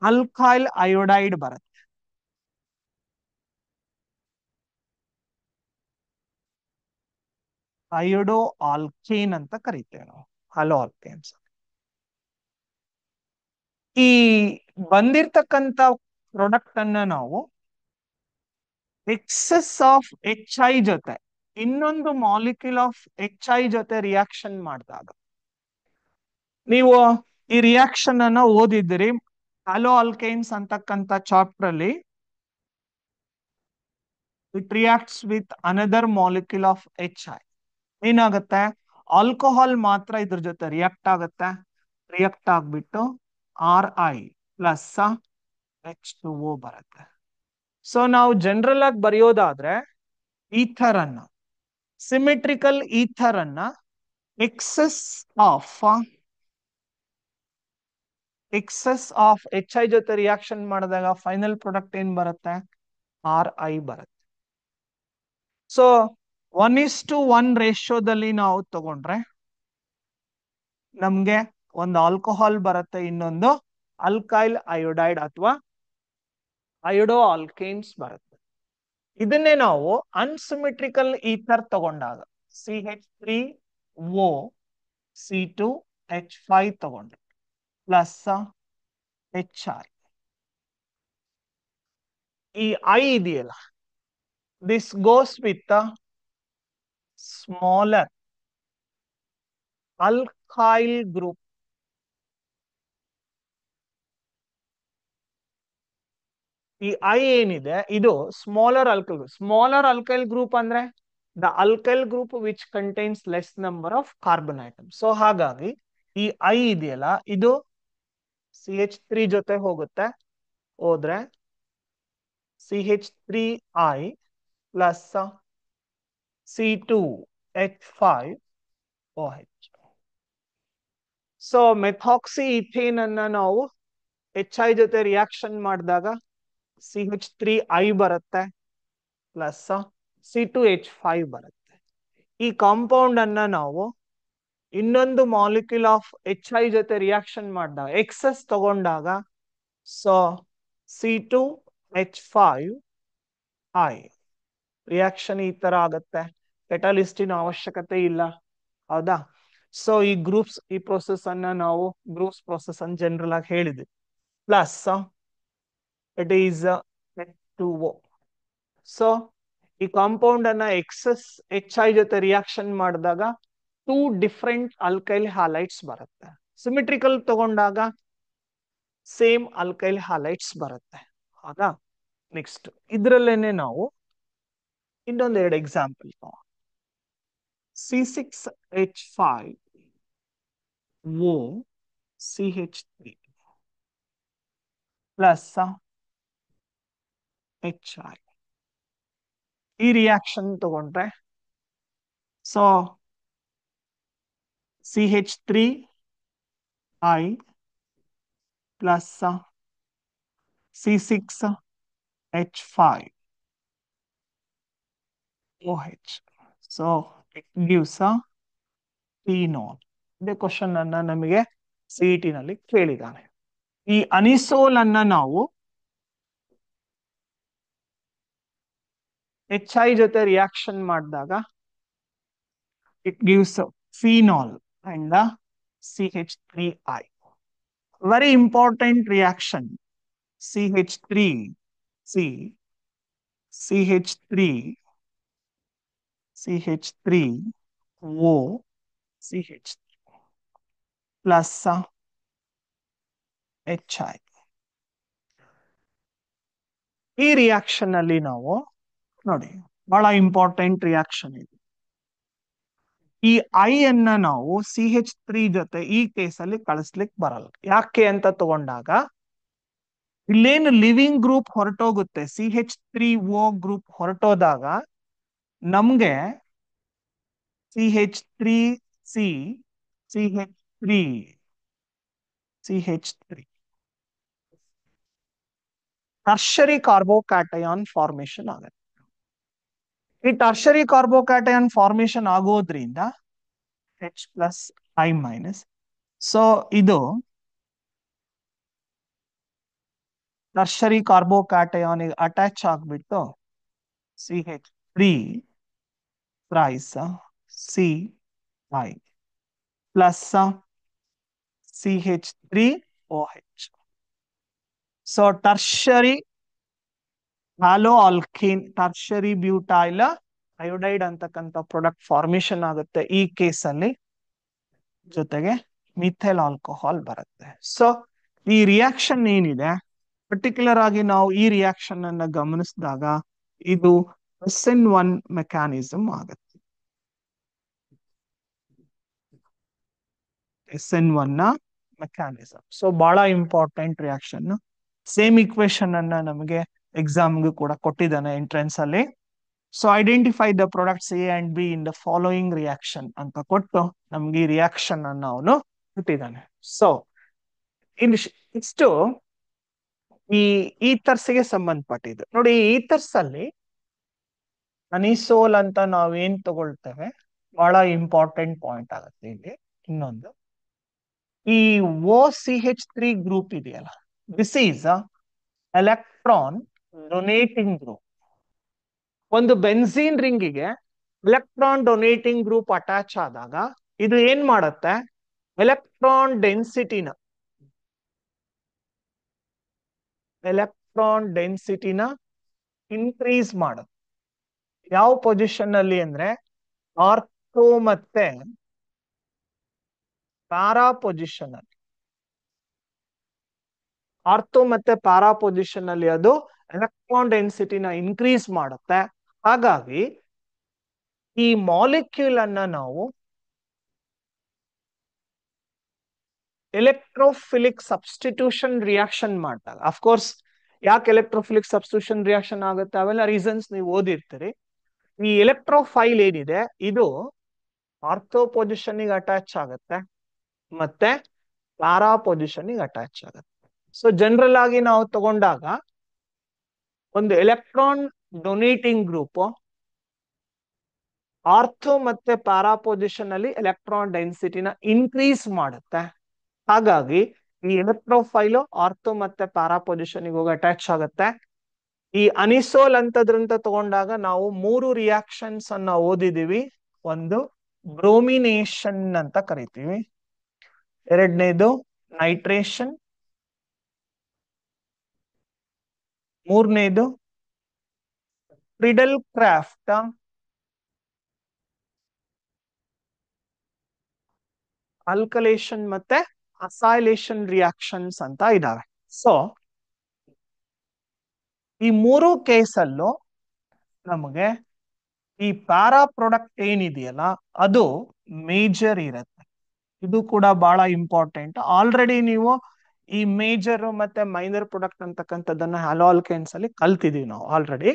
S1: ಅಲ್ಕೈಲ್ ಅಯೋಡೈಡ್ ಬರುತ್ತೆ. ಅಯೋಡೋ ಆಲ್ಕೇನ್ ಅಂತ ಕರಿತೇವೆ ನಾವು, ಹಲೋ ಆಲ್ಕೇನ್ಸ್. ಈ ಬಂದಿರ್ತಕ್ಕಂತ ಪ್ರಾಡಕ್ಟ್ ಅನ್ನ ನಾವು ಎಕ್ಸೆಸ್ ಆಫ್ HI ಜೊತೆ ಇನ್ನೊಂದು ಮಾಲಿಕ್ಯೂಲ್ ಆಫ್ HI ಜೊತೆ ರಿಯಾಕ್ಷನ್ ಮಾಡಿದಾಗ, ನೀವು ಈ ರಿಯಾಕ್ಷನ್ ಅನ್ನ ಓದಿದ್ರಿ ಹಲೋ ಆಲ್ಕೈನ್ಸ್ ಅಂತಕ್ಕಂತ ಚಾಪ್ಟರ್ ಅಲ್ಲಿ. It reacts with another molecule of HI. ಏನಾಗುತ್ತೆ, ಆಲ್ಕೋಹಾಲ್ ಮಾತ್ರ ಇದ್ರ ಜೊತೆ ರಿಯಾಕ್ಟ್ ಆಗುತ್ತೆ. ರಿಯಾಕ್ಟ್ ಆಗ್ಬಿಟ್ಟು Ri ಪ್ಲಸ್ H2O ಬರುತ್ತೆ. ಸೊ ನಾವು ಜನರಲ್ ಆಗಿ ಬರೆಯೋದಾದ್ರೆ ಈಥರ್ ಅನ್ನ, ಸಿಮೆಟ್ರಿಕಲ್ ಈಥರ್ ಅನ್ನ ಎಕ್ಸೆಸ್ ಆಫ್ HI ಜೊತೆ ರಿಯಾಕ್ಷನ್ ಮಾಡಿದಾಗ ಫೈನಲ್ ಪ್ರಾಡಕ್ಟ್ ಏನ್ ಬರುತ್ತೆ, Ri ಬರುತ್ತೆ. ಸೊ 1:1 ರೇಷಿಯೋದಲ್ಲಿ ನಾವು ತಗೊಂಡ್ರೆ ನಮ್ಗೆ ಒಂದು ಆಲ್ಕೋಹಾಲ್ ಬರುತ್ತೆ, ಇನ್ನೊಂದು ಅಲ್ಕೈಲ್ ಅಯೋಡೈಡ್ ಅಥವಾ ಅಯೋಡೋ ಆಲ್ಕೇನ್ಸ್ ಬರುತ್ತೆ. ಇದನ್ನೇ ನಾವು ಅನ್ಸಿಮೆಟ್ರಿಕಲ್ ಈಥರ್ ತಗೊಂಡಾಗ CH3O C2H5 ತಗೊಂಡ್ರೆ ಪ್ಲಸ್ HI. ಈ I ಇದೆಯಲ್ಲ, this goes with smaller alkyl group. ಈ ಐ ಏನಿದೆ ಇದು ಸ್ಮಾಲರ್ ಅಲ್ಕೈಲ್ ಗ್ರೂಪ್ ಅಂದ್ರೆ the alkyl group which contains less number of carbon atom. So ಹಾಗಾಗಿ ಈ ಐ ಇದೆಯಲ್ಲ ಇದು CH3 ಜೊತೆ ಹೋಗುತ್ತೆ, ಹೋದ್ರೆ CH3I plus C2H5OH. So methoxy ethane ಅನ್ನ ನಾವು HI ಜೊತೆ ರಿಯಾಕ್ಷನ್ ಮಾಡಿದಾಗ CH3I ಬರುತ್ತೆ ಪ್ಲಸ್ C2H5 ಬರುತ್ತೆ. ಈ ಕಾಂಪೌಂಡ್ ಅನ್ನ ನಾವು ಇನ್ನೊಂದು ಮಾಲಿಕ್ಯೂಲ್ ಆಫ್ HI ಜೊತೆ ರಿಯಾಕ್ಷನ್ ಮಾಡಿದಾಗ ಎಕ್ಸಸ್ ತಗೊಂಡಾಗ ಸೊ C2H5I ರಿಯಾಕ್ಷನ್ ಈ ತರ ಆಗುತ್ತೆ. ಕೆಟಲಿಸ್ಟಿನ ಅವಶ್ಯಕತೆ ಇಲ್ಲ, ಹೌದಾ? ಸೊ ಈ ಪ್ರೋಸೆಸ್ ಅನ್ನ ನಾವು ಗ್ರೂಪ್ಸ್ ಪ್ರೋಸೆಸ್ ಅನ್ನು ಜನರಲ್ ಆಗಿ ಹೇಳಿದ್ವಿ. Plus it is H2O. So ಈ ಕಾಂಪೌಂಡ್ ಅನ್ನ ಎಕ್ಸಸ್ HI ಜೊತೆ ರಿಯಾಕ್ಷನ್ ಮಾಡಿದಾಗ 2 ಡಿಫರೆಂಟ್ ಅಲ್ಕೈಲ್ ಹ್ಯಾಲೈಡ್ಸ್ ಬರುತ್ತೆ. ಸಿಮೆಟ್ರಿಕಲ್ ತಗೊಂಡಾಗ ಸೇಮ್ ಅಲ್ಕೈಲ್ ಹ್ಯಾಲೈಡ್ಸ್ ಬರುತ್ತೆ, ಹೌದಾ? ನೆಕ್ಸ್ಟ್ ಇದ್ರಲ್ಲೇನೆ ನಾವು ಇನ್ನೊಂದೆರಡು example. C6H5O CH3 plus HI. ಈ ರಿಯಾಕ್ಷನ್ ತಗೊಂಡ್ರೆ so CH3I plus C6H5OH. So it gives phenol. ಇದೇ ಕ್ವಶನ್ ಅನ್ನ ನಮಗೆ CET ನಲ್ಲಿ ಕೇಳಿದ್ದಾನೆ. ಈ ಅನಿಸೋಲ್ ಅನ್ನ ನಾವು HI ಜೊತೆ ರಿಯಾಕ್ಷನ್ ಮಾಡಿದಾಗ it gives phenol and CH3I. Very important reaction CH3C CH3O CH3 plus HI. ಈ ರಿಯಾಕ್ಷನ್ ಅಲ್ಲಿ ನಾವು ನೋಡಿ ಬಹಳ ಇಂಪಾರ್ಟೆಂಟ್ ರಿಯಾಕ್ಷನ್ ಇದೆ. ಈ ಐ ಅನ್ನ ನಾವು CH3 ಜೊತೆ ಈ ಕೇಸಲ್ಲಿ ಕಳಿಸ್ಲಿಕ್ಕೆ ಬರಲ್ಲ. ಯಾಕೆ ಅಂತ ತಗೊಂಡಾಗ ಇಲ್ಲೇನು ಲಿವಿಂಗ್ ಗ್ರೂಪ್ ಹೊರಟೋಗುತ್ತೆ, CH3O ಗ್ರೂಪ್ ಹೊರಟೋದಾಗ ನಮ್ಗೆ CH3C CH3 tertiary carbocation formation ಆಗುತ್ತೆ. ಈ ಟರ್ಷರಿ ಕಾರ್ಬೋಕ್ಯಾಟಯಾನ್ ಫಾರ್ಮೇಶನ್ ಆಗೋದ್ರಿಂದ H+I-. ಸೊ ಇದು ಟರ್ಷರಿ ಕಾರ್ಬೋಕ್ಯಾಟಯಾನ್ ಅಟ್ಯಾಚ್ ಆಗ್ಬಿಟ್ಟು CH3 ಪ್ರೈಸ್ CI plus CH3OH. So tertiary haloalkane, tertiary butyl iodide ಅಂತಕ್ಕಂಥ ಪ್ರಾಡಕ್ಟ್ ಫಾರ್ಮೇಶನ್ ಆಗುತ್ತೆ ಈ ಕೇಸಲ್ಲಿ. ಜೊತೆಗೆ ಮಿಥೈಲ್ ಆಲ್ಕೋಹಾಲ್ ಬರುತ್ತೆ. ಸೊ ಈ ರಿಯಾಕ್ಷನ್ ಏನಿದೆ ಪರ್ಟಿಕ್ಯುಲರ್ ಆಗಿ ನಾವು ಈ ರಿಯಾಕ್ಷನ್ ಅನ್ನ ಗಮನಿಸಿದಾಗ ಇದು SN1 ಮೆಕ್ಯಾನಿಸಮ್ ಆಗುತ್ತೆ. SN1 ನ ಮೆಕ್ಯಾನಿಸಮ್. ಸೊ ಬಹಳ ಇಂಪಾರ್ಟೆಂಟ್ ರಿಯಾಕ್ಷನ್. ಸೇಮ್ ಇಕ್ವೇಶನ್ ಅನ್ನ ನಮಗೆ ಎಕ್ಸಾಮ್ಗೂ ಕೂಡ ಕೊಟ್ಟಿದ್ದಾನೆ ಎಂಟ್ರೆನ್ಸ್ ಅಲ್ಲಿ. So identify the products A and B in the following reaction ಅಂತ ಕೊಟ್ಟು ನಮ್ಗೆ ಈ ರಿಯಾಕ್ಷನ್ ಅನ್ನು ಅವನು ಕೊಟ್ಟಿದ್ದಾನೆ. ಸೊ ಇಷ್ಟು ಈ ಈಥರ್ಸ್ಗೆ ಸಂಬಂಧಪಟ್ಟಿದ್ದು. ನೋಡಿ, ಈಥರ್ಸ್ ಅಲ್ಲಿ ಅನಿಸೋಲ್ ಅಂತ ನಾವೇನ್ ತಗೊಳ್ತೇವೆ ಬಹಳ ಇಂಪಾರ್ಟೆಂಟ್ ಪಾಯಿಂಟ್ ಆಗುತ್ತೆ ಇಲ್ಲಿ. ಇನ್ನೊಂದು, ಈ OCH3 ಗ್ರೂಪ್ ಇದೆಯಲ್ಲ, this is electron donating group. ಒಂದು ಬೆನ್ಝೀನ್ ರಿಂಗಿಗೆ ಎಲೆಕ್ಟ್ರಾನ್ ಡೊನೇಟಿಂಗ್ ಗ್ರೂಪ್ ಅಟ್ಯಾಚ್ ಆದಾಗ ಇದು ಏನ್ ಮಾಡುತ್ತೆ, ಎಲೆಕ್ಟ್ರಾನ್ ಡೆನ್ಸಿಟಿನ ಇನ್ಕ್ರೀಸ್ ಮಾಡುತ್ತೆ. ಯಾವ ಪೊಸಿಷನ್ ಅಲ್ಲಿ ಅಂದ್ರೆ ಆರ್ಥೋ ಮತ್ತೆ ಪ್ಯಾರಾ ಪೊಸಿಷನ್ ಅಲ್ಲಿ. ಆರ್ಥೋ ಮತ್ತೆ ಪ್ಯಾರಾ ಪೊಸಿಷನ್ ಅಲ್ಲಿ ಅದು ಎಲೆಕ್ಟ್ರಾನ್ ಡೆನ್ಸಿಟಿನ ಇನ್ಕ್ರೀಸ್ ಮಾಡುತ್ತೆ. ಹಾಗಾಗಿ ಈ ಮಾಲಿಕ್ಯೂಲ್ ಅನ್ನ ನಾವು ಎಲೆಕ್ಟ್ರೋಫಿಲಿಕ್ ಸಬ್ಸ್ಟಿಟ್ಯೂಷನ್ ರಿಯಾಕ್ಷನ್ ಮಾಡಿದಾಗ, ಅಫ್ಕೋರ್ಸ್ ಯಾಕೆ ಎಲೆಕ್ಟ್ರೋಫಿಲಿಕ್ ಸಬ್ಸ್ಟಿಟ್ಯೂಷನ್ ರಿಯಾಕ್ಷನ್ ಆಗುತ್ತೆ ಅವೆಲ್ಲ ರೀಸನ್ಸ್ ನೀವು ಓದಿರ್ತೀರಿ. ಈ ಎಲೆಕ್ಟ್ರೋಫೈಲ್ ಏನಿದೆ ಇದು ಆರ್ಥೋ ಪೊಸಿಷನ್ ಗೆ ಅಟ್ಯಾಚ್ ಆಗುತ್ತೆ ಮತ್ತೆ ಪ್ಯಾರಾ ಪೊಸಿಷನ್ ಗೆ ಅಟ್ಯಾಚ್ ಆಗುತ್ತೆ. ಸೊ ಜನರಲ್ ಆಗಿ ನಾವು ತಗೊಂಡಾಗ ಒಂದು ಎಲೆಕ್ಟ್ರಾನ್ ಡೊನೇಟಿಂಗ್ ಗ್ರೂಪ್ ಆರ್ಥೋ ಮತ್ತೆ ಪ್ಯಾರಾ ಪೊಸಿಷನ್ ಅಲ್ಲಿ ಎಲೆಕ್ಟ್ರಾನ್ ಡೆನ್ಸಿಟಿನ ಇನ್ಕ್ರೀಸ್ ಮಾಡುತ್ತೆ. ಹಾಗಾಗಿ ಈ ಎಲೆಕ್ಟ್ರೋಫೈಲು ಆರ್ಥೋ ಮತ್ತೆ ಪ್ಯಾರಾ ಪೊಸಿಷನ್ ಹೋಗಿ ಅಟ್ಯಾಚ್ ಆಗುತ್ತೆ. ಈ ಅನಿಸೋಲ್ ಅಂತದ್ರಂತ ತಗೊಂಡಾಗ ನಾವು 3 ರಿಯಾಕ್ಷನ್ಸ್ ಅನ್ನ ಓದಿದೀವಿ. ಒಂದು ಬ್ರೋಮಿನೇಷನ್ ಅಂತ ಕರಿತೀವಿ, ಎರಡನೇದು ನೈಟ್ರೇಷನ್, ಮೂರನೇದು ಫ್ರಿಡೆಲ್ ಕ್ರಾಫ್ಟ್, ಅಲ್ಕಲೇಷನ್ ಮತ್ತೆ ಅಸೈಲೇಷನ್ ರಿಯಾಕ್ಷನ್ಸ್ ಅಂತ ಇದಾವೆ. ಸೊ ಈ 3 ಕೇಸಲ್ಲೂ ನಮಗೆ ಈ ಪ್ಯಾರಾ ಪ್ರಾಡಕ್ಟ್ ಏನಿದೆಯಲ್ಲ ಅದು ಮೇಜರ್ ಇರುತ್ತೆ. ಇದು ಕೂಡ ಬಹಳ ಇಂಪಾರ್ಟೆಂಟ್. ಆಲ್ರೆಡಿ ನೀವು ಈ ಮೇಜರ್ ಮತ್ತೆ ಮೈನರ್ ಪ್ರಾಡಕ್ಟ್ ಅಂತಕ್ಕಂಥದ್ದನ್ನ ಹ್ಯಾಲೋ ಆಲ್ಕೇನ್ಸ್ ಅಲ್ಲಿ ಕಲ್ತಿದೀವಿ ನಾವು ಆಲ್ರೆಡಿ.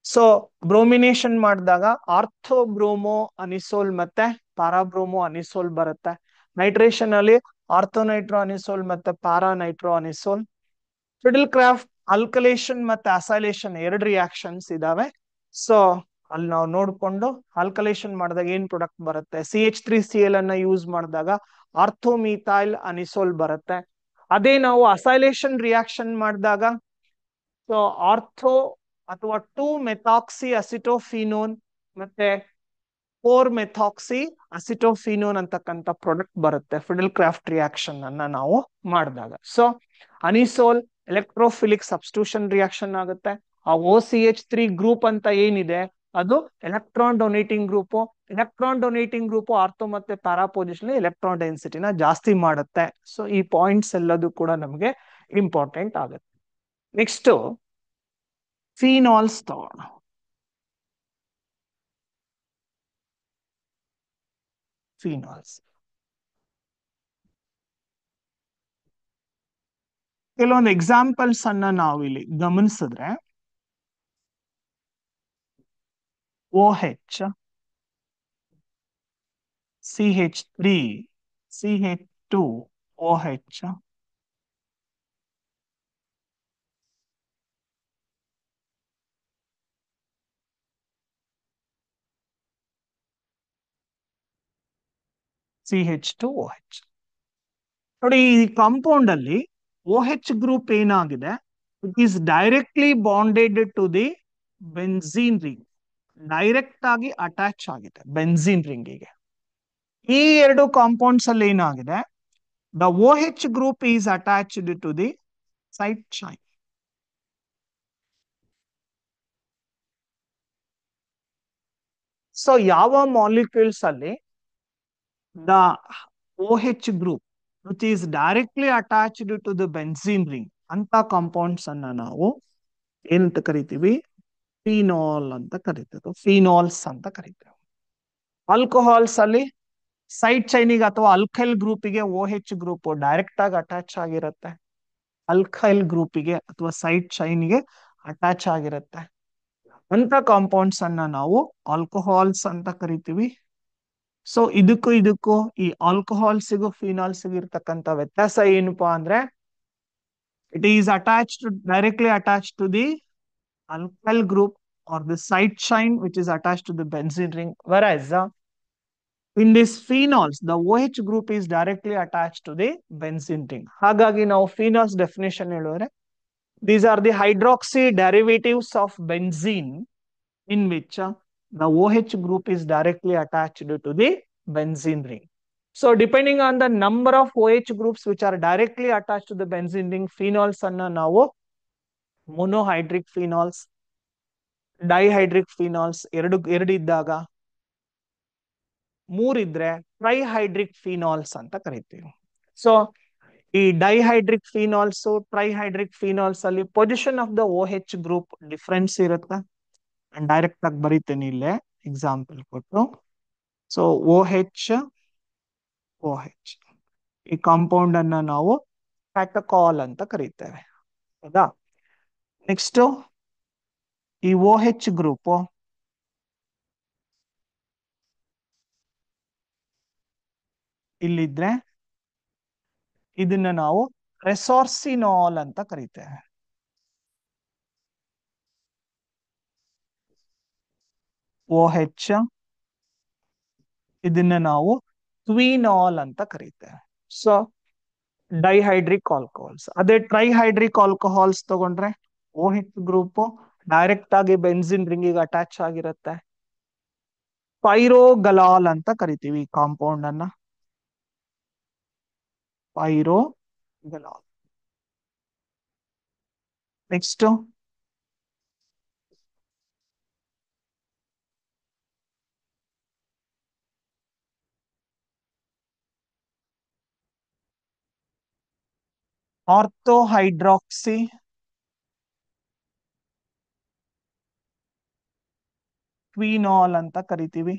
S1: ಸೊ ಬ್ರೋಮಿನೇಷನ್ ಮಾಡಿದಾಗ ಆರ್ಥೋ ಬ್ರೋಮೋ ಅನಿಸೋಲ್ ಮತ್ತೆ ಪ್ಯಾರಾಬ್ರೋಮೋ ಅನಿಸೋಲ್ ಬರುತ್ತೆ. ನೈಟ್ರೇಷನ್ ಅಲ್ಲಿ ಆರ್ಥೋ ನೈಟ್ರೋ ಅನಿಸೋಲ್ ಮತ್ತೆ ಪ್ಯಾರಾ ನೈಟ್ರೋ ಅನಿಸೋಲ್. ಫ್ರಿಡೆಲ್ ಕ್ರಾಫ್ಟ್ ಅಲ್ಕಲೇಷನ್ ಮತ್ತೆ ಅಸೈಲೇಷನ್ 2 ರಿಯಾಕ್ಷನ್ಸ್ ಇದಾವೆ. ಸೊ ಅಲ್ಲಿ ನಾವು ನೋಡ್ಕೊಂಡು ಆಲ್ಕಲೇಷನ್ ಮಾಡಿದಾಗ ಏನ್ ಪ್ರಾಡಕ್ಟ್ ಬರುತ್ತೆ, CH3Cl ಅನ್ನ ಯೂಸ್ ಮಾಡಿದಾಗ ಆರ್ಥೋಮಿಥೈಲ್ ಅನಿಸೋಲ್ ಬರುತ್ತೆ. ಅದೇ ನಾವು ಅಸೈಲೇಷನ್ ರಿಯಾಕ್ಷನ್ ಮಾಡಿದಾಗ ಸೊ ಆರ್ಥೋ ಅಥವಾ 2-ಮೆಥಾಕ್ಸಿ ಅಸಿಟೋಫಿನೋನ್ ಮತ್ತೆ 4-ಮೆಥಾಕ್ಸಿ ಅಸಿಟೋಫಿನೋನ್ ಅಂತಕ್ಕಂಥ ಪ್ರಾಡಕ್ಟ್ ಬರುತ್ತೆ ಫ್ರಿಡೆಲ್ ಕ್ರಾಫ್ಟ್ ರಿಯಾಕ್ಷನ್ ಅನ್ನ ನಾವು ಮಾಡಿದಾಗ. ಸೊ ಅನಿಸೋಲ್ ಎಲೆಕ್ಟ್ರೋಫಿಲಿಕ್ ಸಬ್ಸ್ಟಿಟ್ಯೂಷನ್ ರಿಯಾಕ್ಷನ್ ಆಗುತ್ತೆ. ಆ OCH3 ಗ್ರೂಪ್ ಅಂತ ಏನಿದೆ ಅದು electron donating group. Electron donating group ortho ಮತ್ತೆ ಪ್ಯಾರಾ ಪೊಸಿಷನ್ ಎಲೆಕ್ಟ್ರಾನ್ ಡೆನ್ಸಿಟಿನ ಜಾಸ್ತಿ ಮಾಡುತ್ತೆ. ಸೊ ಈ ಪಾಯಿಂಟ್ಸ್ ಎಲ್ಲದೂ ಕೂಡ ನಮಗೆ ಇಂಪಾರ್ಟೆಂಟ್ ಆಗುತ್ತೆ. ನೆಕ್ಸ್ಟ್ ಫಿನಾಲ್ಸ್ ತಗೋಣ. ಫಿನಾಲ್ಸ್ ಕೆಲವೊಂದು ಎಕ್ಸಾಂಪಲ್ಸ್ ಅನ್ನ ನಾವು ಇಲ್ಲಿ ಗಮನಿಸಿದ್ರೆ OH, CH3, CH2, OH, CH2OH. ನೋಡಿ, ಈ ಕಾಂಪೌಂಡ್ ಅಲ್ಲಿ OH ಗ್ರೂಪ್ ಏನಾಗಿದೆ, it is directly bonded to the benzene ring. Direct ಆಗಿ ಅಟ್ಯಾಚ್ ಆಗಿದೆ ಬೆನ್ಝೀನ್ ರಿಂಗಿಗೆ. ಈ 2 ಕಾಂಪೌಂಡ್ಸ್ ಅಲ್ಲಿ ಏನಾಗಿದೆ, the OH group is attached to the side chain. So ಯಾವ ಮಾಲಿಕ್ಯೂಲ್ಸ್ ಅಲ್ಲಿ the OH group which is directly attached to the benzene ring ಅಂತ compounds ಅನ್ನ ನಾವು ಏನಂತ ಕರಿತೀವಿ, ಫಿನಾಲ್ ಅಂತ ಕರಿತೇವೆ, ಫಿನಾಲ್ಸ್ ಅಂತ ಕರಿತೇವೆ. ಆಲ್ಕೋಹಾಲ್ಸ್ ಅಲ್ಲಿ ಸೈಡ್ ಚೈನಿಗೆ ಅಥವಾ ಅಲ್ಕೈಲ್ ಗ್ರೂಪಿಗೆ ಓ ಹೆಚ್ ಗ್ರೂಪ್ ಡೈರೆಕ್ಟ್ ಆಗಿ ಅಟ್ಯಾಚ್ ಆಗಿರುತ್ತೆ. ಅಲ್ಕೈಲ್ ಗ್ರೂಪಿಗೆ ಅಥವಾ ಸೈಡ್ ಚೈನ್ಗೆ ಅಟ್ಯಾಚ್ ಆಗಿರುತ್ತೆ. ಅಂತ ಕಾಂಪೌಂಡ್ಸ್ ಅನ್ನ ನಾವು ಆಲ್ಕೋಹಾಲ್ಸ್ ಅಂತ ಕರಿತೀವಿ. ಸೊ ಇದಕ್ಕೂ ಈ ಆಲ್ಕೋಹಾಲ್ಸಿಗೂ ಫಿನಾಲ್ಸಿಗೂ ಇರ್ತಕ್ಕಂಥ ವ್ಯತ್ಯಾಸ ಏನಪ್ಪಾ ಅಂದ್ರೆ, it is attached directly attached to the alkyl group or the side chain which is attached to the benzene ring, whereas in this phenols the OH group is directly attached to the benzene ring. ಹಾಗಾಗಿ ನಾವು phenols definition ಹೇಳಿದ್ರೆ, these are the hydroxy derivatives of benzene in which the OH group is directly attached to the benzene ring. So depending on the number of OH groups which are directly attached to the benzene ring, phenols ಅನ್ನ ನಾವು monohydric phenols, ಡೈಹೈಡ್ರಿಕ್ phenols ಎರಡು ಇದ್ದಾಗ, ಮೂರಿದ್ರೆ ಟ್ರೈಹೈಡ್ರಿಕ್ phenols ಅಂತ ಕರಿತೀವಿ. So ಈ dihydric phenols, trihydric phenols ಅಲ್ಲಿ position of the O H group difference ಇರುತ್ತೆ. Direct ಆಗಿ ಬರೀತೇನೆ ಇಲ್ಲೇ ಎಕ್ಸಾಂಪಲ್ ಕೊಟ್ಟು. ಸೊ ಓ ಹೆಚ್ ಈ ಕಾಂಪೌಂಡ್ ಅನ್ನ ನಾವು ಕ್ಯಾಟಕಾಲ್ ಅಂತ ಕರೀತೇವೆ, ಹೌದಾ? ನೆಕ್ಸ್ಟ್ ಈ ಓ ಹೆಚ್ ಗ್ರೂಪ್ ಇಲ್ಲಿದ್ರೆ ಇದನ್ನ ನಾವು ರೆಸಾರ್ಸಿನಾಲ್ ಅಂತ ಕರೀತೇವೆ. ಓ ಹೆಚ್ ಇದನ್ನ ನಾವು ಕ್ವಿನಾಲ್ ಅಂತ ಕರೀತೇವೆ. So ಡೈಹೈಡ್ರಿಕ್ alcohols. ಅದೇ ಟ್ರೈಹೈಡ್ರಿಕ್ ಆಲ್ಕೋಹಾಲ್ಸ್ ತಗೊಂಡ್ರೆ ಓ ಹೆಚ್ ಗ್ರೂಪ್ ಡೈರೆಕ್ಟ್ ಆಗಿ ಬೆನ್ಸಿನ್ ರಿಂಗಿಗೆ ಅಟ್ಯಾಚ್ ಆಗಿರುತ್ತೆ. ಪೈರೋಗಲಾಲ್ ಅಂತ ಕರಿತೀವಿ ಈ ಕಾಂಪೌಂಡ್ ಅನ್ನ, ಪೈರೋಗಲಾಲ್. ನೆಕ್ಸ್ಟ್ ಆರ್ಥೋಹೈಡ್ರಾಕ್ಸಿ ಕ್ವಿನಾಲ್ ಅಂತ ಕರಿತೀವಿ.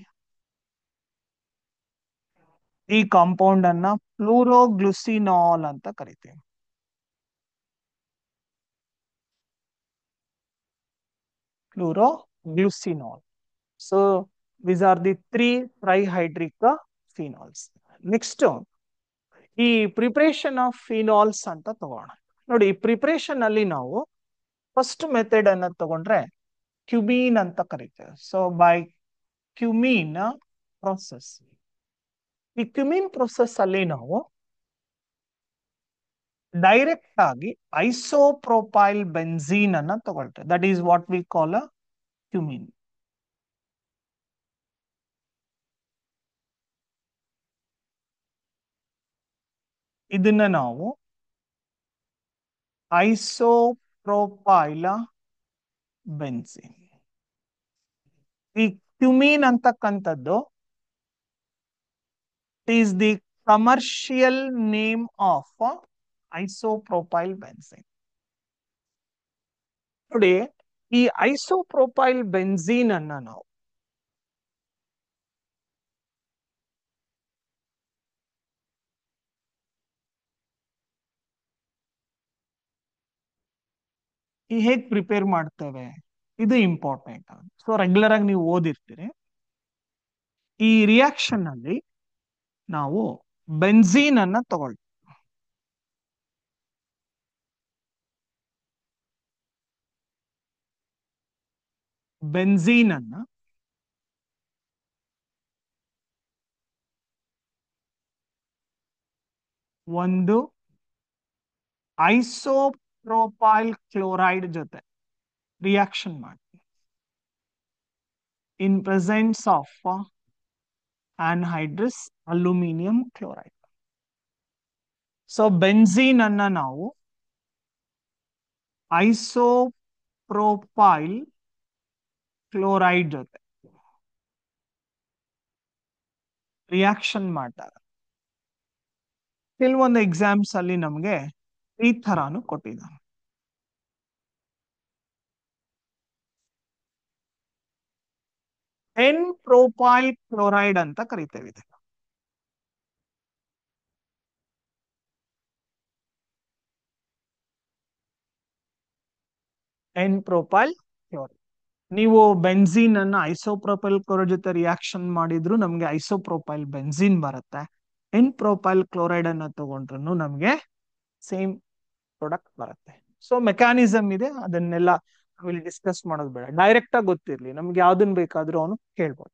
S1: ಈ ಕಾಂಪೌಂಡ್ ಅನ್ನ ಫ್ಲೂರೋಗ್ಲುಸಿನಾಲ್ ಅಂತ ಕರಿತೀವಿ. Phloroglucinol. So these are the three trihydric phenols. Next ಈ ಪ್ರಿಪರೇಷನ್ ಆಫ್ ಫಿನಾಲ್ಸ್ ಅಂತ ತಗೋಣ. ನೋಡಿ, ಈ ಪ್ರಿಪರೇಷನ್ ಅಲ್ಲಿ ನಾವು ಫಸ್ಟ್ ಮೆಥಡ್ ಅನ್ನ ತಗೊಂಡ್ರೆ ಕ್ಯುಮೀನ್ ಅಂತ ಕರಿತೇವೆ. ಸೊ ಬೈ ಕ್ಯುಮೀನ್ ಪ್ರೊಸೆಸ್, ಈ ಕ್ಯುಮೀನ್ ಪ್ರೊಸೆಸ್ ಅಲ್ಲಿ ನಾವು ಡೈರೆಕ್ಟ್ ಆಗಿ ಐಸೋಪ್ರೋಪೈಲ್ ಬೆನ್ಝೀನ್ ಅನ್ನ ತಗೊಳ್ತೇವೆ. That is what we call a cumene. ಇದನ್ನ ನಾವು ಐಸೋಪ್ರೋಪೈಲ್ ಬೆನ್ಝೀನ್. ಈ ಕ್ಯುಮೀನ್ ಅಂತಕ್ಕಂಥದ್ದು is the commercial name of isopropyl benzene. ನೋಡಿ, ಈ ಐಸೋಪ್ರೋಪೈಲ್ ಬೆನ್ಝೀನ್ ಅನ್ನ ನಾವು ಈ ಹೇಗ್ ಪ್ರಿಪೇರ್ ಮಾಡ್ತೇವೆ, ಇದು ಇಂಪಾರ್ಟೆಂಟ್. ಸೊ ರೆಗ್ಯುಲರ್ ಆಗಿ ನೀವು ಓದಿರ್ತೀರಿ. ಈ ರಿಯಾಕ್ಷನ್ ಅಲ್ಲಿ ನಾವು ಬೆನ್ಝೀನ್ ಅನ್ನ ತಗೊಳ್ತೀವಿ. ಬೆನ್ಝೀನ್ ಅನ್ನ ಒಂದು ಐಸೋಪ್ರೋಪೈಲ್ ಕ್ಲೋರೈಡ್ ಜೊತೆ ರಿಯಾಕ್ಷನ್ ಮಾಡ್ತೀವಿ in presence of anhydrous aluminum chloride. So benzene ಅನ್ನ ನಾವು ಐಸೋಪ್ರೋಪೈಲ್ ಕ್ಲೋರೈಡ್ ಜೊತೆ ರಿಯಾಕ್ಷನ್ ಮಾಡಿದಾಗ ಕೆಲವೊಂದು ಎಕ್ಸಾಮ್ಸ್ ಅಲ್ಲಿ ನಮಗೆ ಈ ತರಾನು ಕೊಟ್ಟಿದ್ದಾರೆ. ಎನ್ ಪ್ರೊಪೈಲ್ ಕ್ಲೋರೈಡ್ ಅಂತ ಕರಿತೇವೆ ಇದನ್ನ. N propyl chloride. ನೀವು ಬೆನ್ಝೀನ್ ಅನ್ನ ಐಸೋಪ್ರೊಪೈಲ್ ಕ್ಲೋರೈಡ್ ಜೊತೆ ರಿಯಾಕ್ಷನ್ ಮಾಡಿದ್ರು ನಮ್ಗೆ ಐಸೋಪ್ರೊಪೈಲ್ ಬೆನ್ಝೀನ್ ಬರುತ್ತೆ. ಎನ್ ಪ್ರೊಪೈಲ್ ಕ್ಲೋರೈಡ್ ಅನ್ನ ತಗೊಂಡ್ರು ನಮ್ಗೆ ಸೇಮ್ ಪ್ರಾಡಕ್ಟ್ ಬರುತ್ತೆ. ಸೊ ಮೆಕ್ಯಾನಿಸಮ್ ಇದೆ, ಅದನ್ನೆಲ್ಲ ಇಲ್ಲಿ ಡಿಸ್ಕಸ್ ಮಾಡೋದು ಬೇಡ, ಡೈರೆಕ್ಟ್ ಆಗಿ ಗೊತ್ತಿರ್ಲಿ, ನಮ್ಗೆ ಯಾವ್ದನ್ ಬೇಕಾದ್ರೂ ಅವನು ಕೇಳ್ಬೋದು.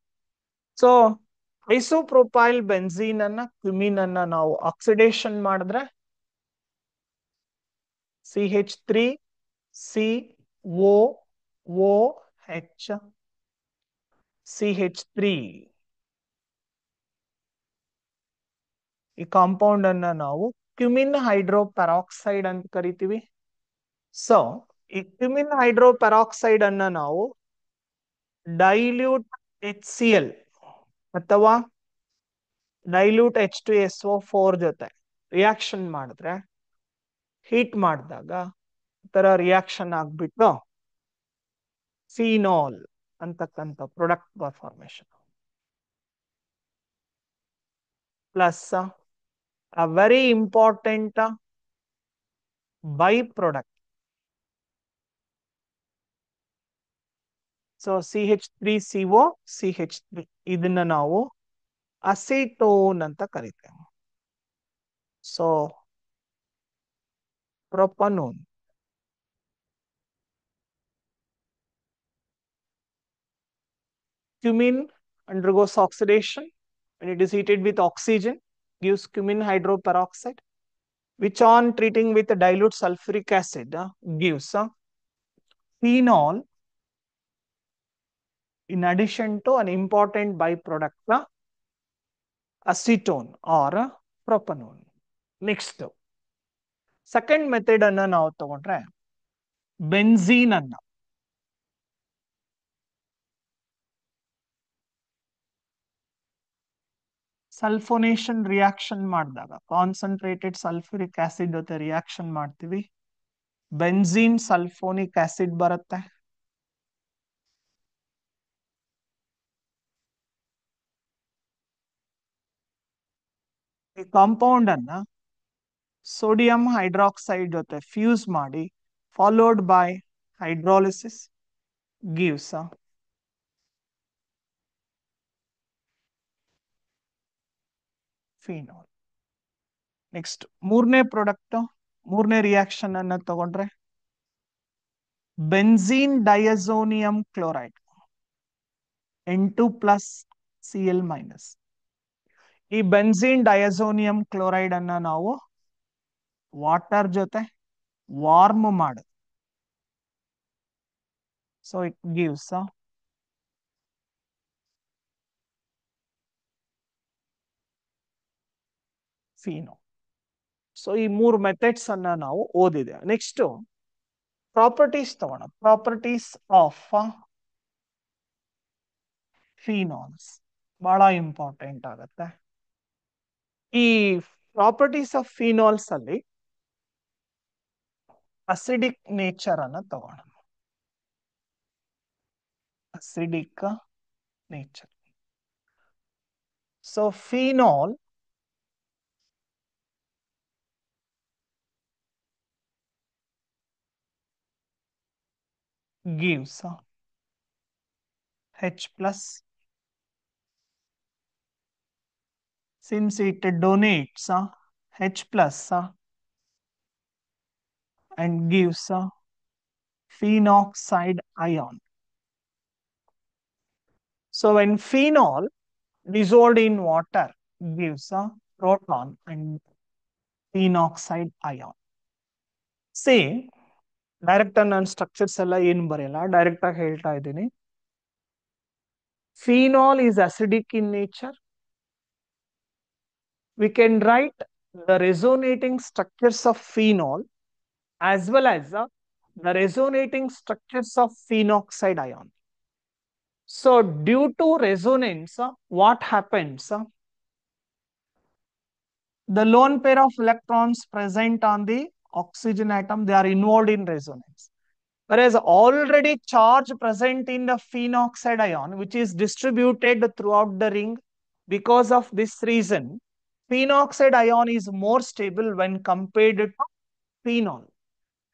S1: ಸೊ ಐಸೋಪ್ರೊಪೈಲ್ ಬೆನ್ಝೀನ್ ಅನ್ನ ಕ್ಯುಮಿನ್ ಅನ್ನ ನಾವು ಆಕ್ಸಿಡೇಷನ್ ಮಾಡಿದ್ರೆ CH3 COOH CH3 ಈ ಕಾಂಪೌಂಡ್ ಅನ್ನ ನಾವು ಕ್ಯುಮಿನ್ ಹೈಡ್ರೋಪೆರಾಕ್ಸೈಡ್ ಅಂತ ಕರಿತೀವಿ. ಸೊ ಈ ಕ್ಯುಮಿನ್ ಹೈಡ್ರೋಪೆರಾಕ್ಸೈಡ್ ಅನ್ನ ನಾವು ಡೈಲ್ಯೂಟ್ HCl ಅಥವಾ ಡೈಲ್ಯೂಟ್ H2SO4 ಜೊತೆ ರಿಯಾಕ್ಷನ್ ಮಾಡಿದ್ರೆ, ಹೀಟ್ ಮಾಡಿದಾಗ ತರ ರಿಯಾಕ್ಷನ್ ಆಗ್ಬಿಟ್ಟು ಫಿನಾಲ್ ಅಂತಕ್ಕಂಥ product formation. Plus a very important byproduct. So CH3CO CH3 ಇದನ್ನ ನಾವು ಅಸಿಟೋನ್ ಅಂತ ಕರಿತೇವೆ. So ಪ್ರೊಪನೋನ್, cumin undergoes oxidation when it is heated with oxygen, gives cumin hydroperoxide, which on treating with dilute sulfuric acid gives phenol, in addition to an important byproduct acetone or propanone. Next, second method ಅನ್ನ ನಾವು ತಗೊಂಡ್ರೆ benzene ಅನ್ನ ಸಲ್ಫೋನೇಷನ್ reaction ಮಾಡಿದಾಗ, concentrated sulphuric acid ಜೊತೆ reaction ಮಾಡ್ತೀವಿ, benzene sulphonic acid ಬರುತ್ತೆ. ಈ compound ಅನ್ನ ಸೋಡಿಯಂ ಹೈಡ್ರಾಕ್ಸೈಡ್ ಜೊತೆ ಫ್ಯೂಸ್ ಮಾಡಿ followed by hydrolysis gives phenol. Next ಮೂರನೇ ಪ್ರಾಡಕ್ಟ್, ಮೂರನೇ ರಿಯಾಕ್ಷನ್ ಅನ್ನ ತಗೊಂಡ್ರೆ ಬೆನ್ಝೀನ್ ಡೈಅಜೋನಿಯಂ ಕ್ಲೋರೈಡ್ N2+Cl-. ಈ ಬೆನ್ಝೀನ್ ಡೈಅಜೋನಿಯಂ ಕ್ಲೋರೈಡ್ ಅನ್ನ ನಾವು ವಾಟರ್ ಜೊತೆ ವಾರ್ಮ್ ಮಾಡುದು. So it gives phenol. So ಈ ಮೂರು ಮೆಥಡ್ಸ್ ಅನ್ನ ನಾವು ಓದಿದೆ. ನೆಕ್ಸ್ಟ್ ಪ್ರಾಪರ್ಟೀಸ್ ತಗೋಣ. ಪ್ರಾಪರ್ಟೀಸ್ ಆಫ್ ಫಿನಾಲ್ಸ್ ಬಹಳ ಇಂಪಾರ್ಟೆಂಟ್ ಆಗತ್ತೆ. ಈ ಪ್ರಾಪರ್ಟೀಸ್ ಆಫ್ ಫಿನಾಲ್ಸ್ ಅಲ್ಲಿ ಅಸಿಡಿಕ್ ನೇಚರ್ ಅನ್ನ ತಗೋಣ. Acidic nature. So phenol gives H plus, since it donates H plus and gives phenoxide ion. So when phenol dissolved in water gives a proton and phenoxide ion. See, direct ಆಗಿ ನಾನು structures ಎಲ್ಲ ಏನು ಬರೆಯಲ್ಲ, direct ಆಗಿ ಹೇಳ್ತಾ ಇದ್ದೀನಿ. Phenol is acidic in nature. We can write the resonating structures of phenol as well as the resonating structures of phenoxide ion. So due to resonance, what happens? The lone pair of electrons present on the oxygen atom, they are involved in resonance. Whereas already charge present in the phenoxide ion, which is distributed throughout the ring. Because of this reason, phenoxide ion is more stable when compared to phenol.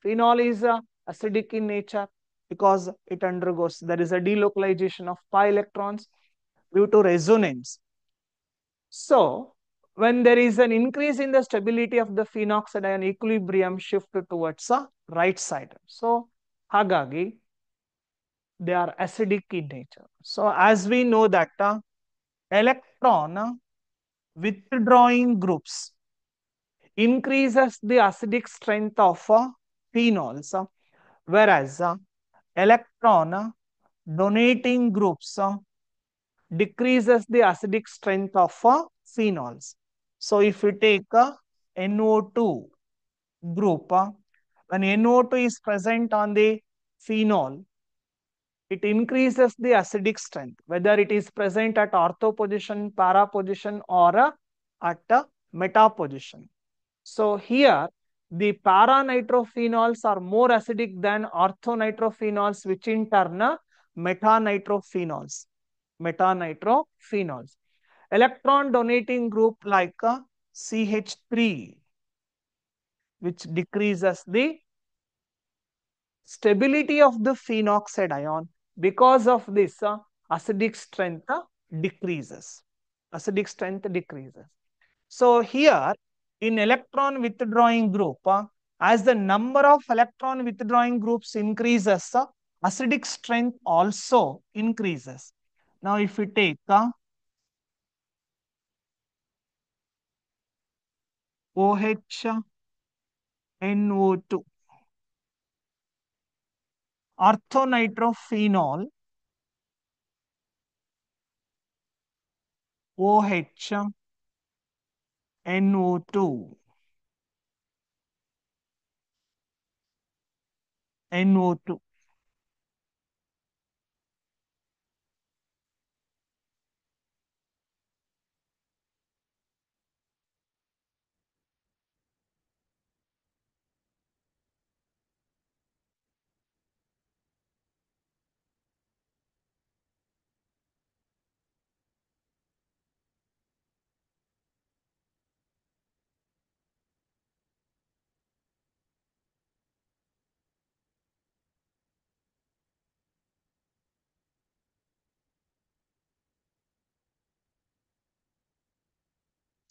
S1: Phenol is acidic in nature because it undergoes, there is a delocalization of pi electrons due to resonance. So, when there is an increase in the stability of the phenoxide ion, equilibrium shift towards the right side. So, hagagi, they are acidic in nature. So, as we know that electron withdrawing groups increases the acidic strength of phenols, whereas electron donating groups decreases the acidic strength of phenols. So, if we take a NO2 group, when NO2 is present on the phenol, it increases the acidic strength, whether it is present at ortho position, para position, or at meta position. So here, the para-nitrophenols are more acidic than orthonitrophenols, which in turn meta-nitrophenols. Meta-nitrophenols. Electron donating group like CH3, which decreases the stability of the phenoxide ion. Because of this, acidic strength decreases. Acidic strength decreases. So here, in electron withdrawing group, as the number of electron withdrawing groups increases, acidic strength also increases. Now, if we take OH, NO2, orthonitrophenol, OH, NO2, NO2.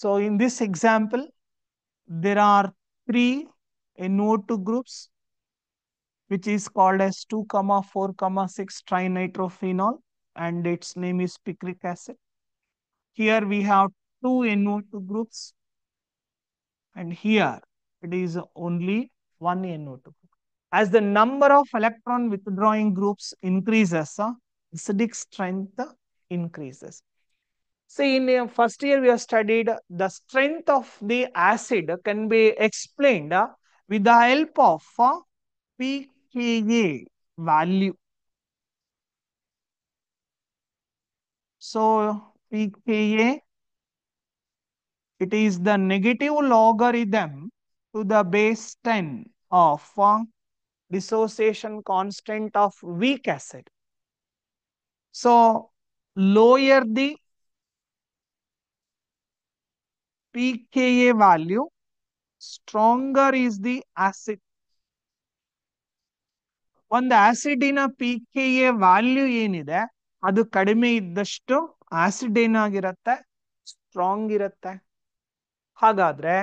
S1: So in this example, there are three NO2 groups, which is called as 2, 4, 6 trinitrophenol, and its name is picric acid. Here we have two NO2 groups, and here it is only one NO2 group. As the number of electron withdrawing groups increases, acidic strength increases. See, in first year we have studied the strength of the acid can be explained with the help of pKa value. So, pKa, it is the negative logarithm to the base 10 of dissociation constant of weak acid. So, lower the pKa value, stronger is the acid. ಒಂದು ಆಸಿಡಿನ pKa value ಏನಿದೆ ಅದು ಕಡಿಮೆ ಇದ್ದಷ್ಟು acid ಏನಾಗಿರುತ್ತೆ, strong ಇರುತ್ತೆ. ಹಾಗಾದ್ರೆ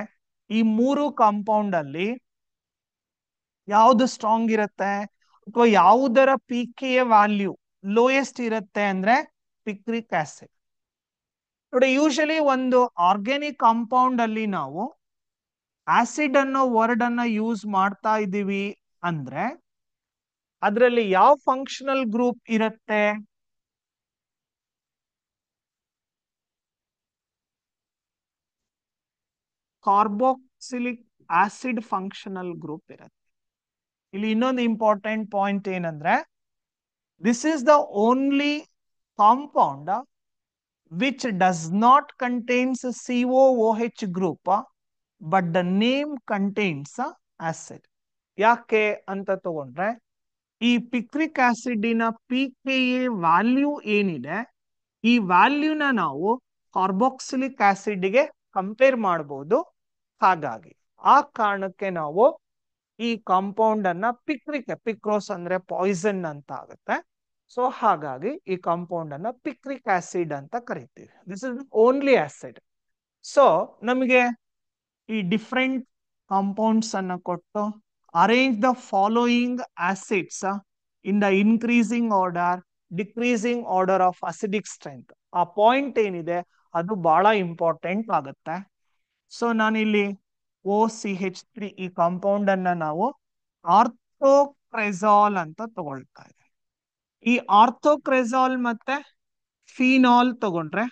S1: ಈ ಮೂರು ಕಾಂಪೌಂಡ್ ಅಲ್ಲಿ ಯಾವುದು ಸ್ಟ್ರಾಂಗ್ ಇರುತ್ತೆ ಅಥವಾ ಯಾವುದರ pKa ವ್ಯಾಲ್ಯೂ ಲೋಯೆಸ್ಟ್ ಇರುತ್ತೆ ಅಂದ್ರೆ ಪಿಕ್ರಿಕ್ ಆಸಿಡ್. ನೋಡಿ, ಯೂಶಲಿ ಒಂದು ಆರ್ಗ್ಯಾನಿಕ್ ಕಾಂಪೌಂಡ್ ಅಲ್ಲಿ ನಾವು ಆಸಿಡ್ ಅನ್ನೋ ವರ್ಡ್ ಅನ್ನ ಯೂಸ್ ಮಾಡ್ತಾ ಇದ್ದೀವಿ ಅಂದ್ರೆ ಅದರಲ್ಲಿ ಯಾವ ಫಂಕ್ಷನಲ್ ಗ್ರೂಪ್ ಇರುತ್ತೆ? ಕಾರ್ಬಾಕ್ಸಿಲಿಕ್ ಆಸಿಡ್ ಫಂಕ್ಷನಲ್ ಗ್ರೂಪ್ ಇರುತ್ತೆ. ಇಲ್ಲಿ ಇನ್ನೊಂದು ಇಂಪಾರ್ಟೆಂಟ್ ಪಾಯಿಂಟ್ ಏನಂದ್ರೆ, this is the only compound which does not contains COOH group, but the name contains acid. ಯಾಕೆ ಅಂತ ತಗೊಂಡ್ರೆ, ಈ ಪಿಕ್ರಿಕ್ ಆಸಿಡಿನ PKa ವ್ಯಾಲ್ಯೂ ಏನಿದೆ, ಈ ವ್ಯಾಲ್ಯೂನ ನಾವು ಕಾರ್ಬಾಕ್ಸಿಲಿಕ್ ಆಸಿಡ್ಗೆ ಕಂಪೇರ್ ಮಾಡಬಹುದು. ಹಾಗಾಗಿ ಆ ಕಾರಣಕ್ಕೆ ನಾವು ಈ ಕಾಂಪೌಂಡ್ ಅನ್ನ ಪಿಕ್ರೋಸ್ ಅಂದ್ರೆ ಪಾಯ್ಸನ್ ಅಂತ ಆಗುತ್ತೆ. ಸೊ ಹಾಗಾಗಿ ಈ ಕಾಂಪೌಂಡ್ ಅನ್ನ ಪಿಕ್ರಿಕ್ ಆಸಿಡ್ ಅಂತ ಕರಿತೀವಿ. This is only acid. So ನಮಗೆ ಈ ಡಿಫ್ರೆಂಟ್ ಕಾಂಪೌಂಡ್ಸ್ ಅನ್ನ ಕೊಟ್ಟು arrange the following acids in the increasing order, decreasing order of acidic strength. ಆ ಪಾಯಿಂಟ್ ಏನಿದೆ ಅದು ಬಹಳ ಇಂಪಾರ್ಟೆಂಟ್ ಆಗುತ್ತೆ. ಸೊ ನಾನಿಲ್ಲಿ OCH3 ಈ ಕಾಂಪೌಂಡ್ ಅನ್ನ ನಾವು ಆರ್ಥೋಕ್ರೆಜಾಲ್ ಅಂತ ತಗೊಳ್ತಾ ಇದ್ದೀವಿ. ಈ ಆರ್ಥೋಕ್ರೆಜಾಲ್ ಮತ್ತೆ ಫಿನಾಲ್ ತಗೊಂಡ್ರೆ,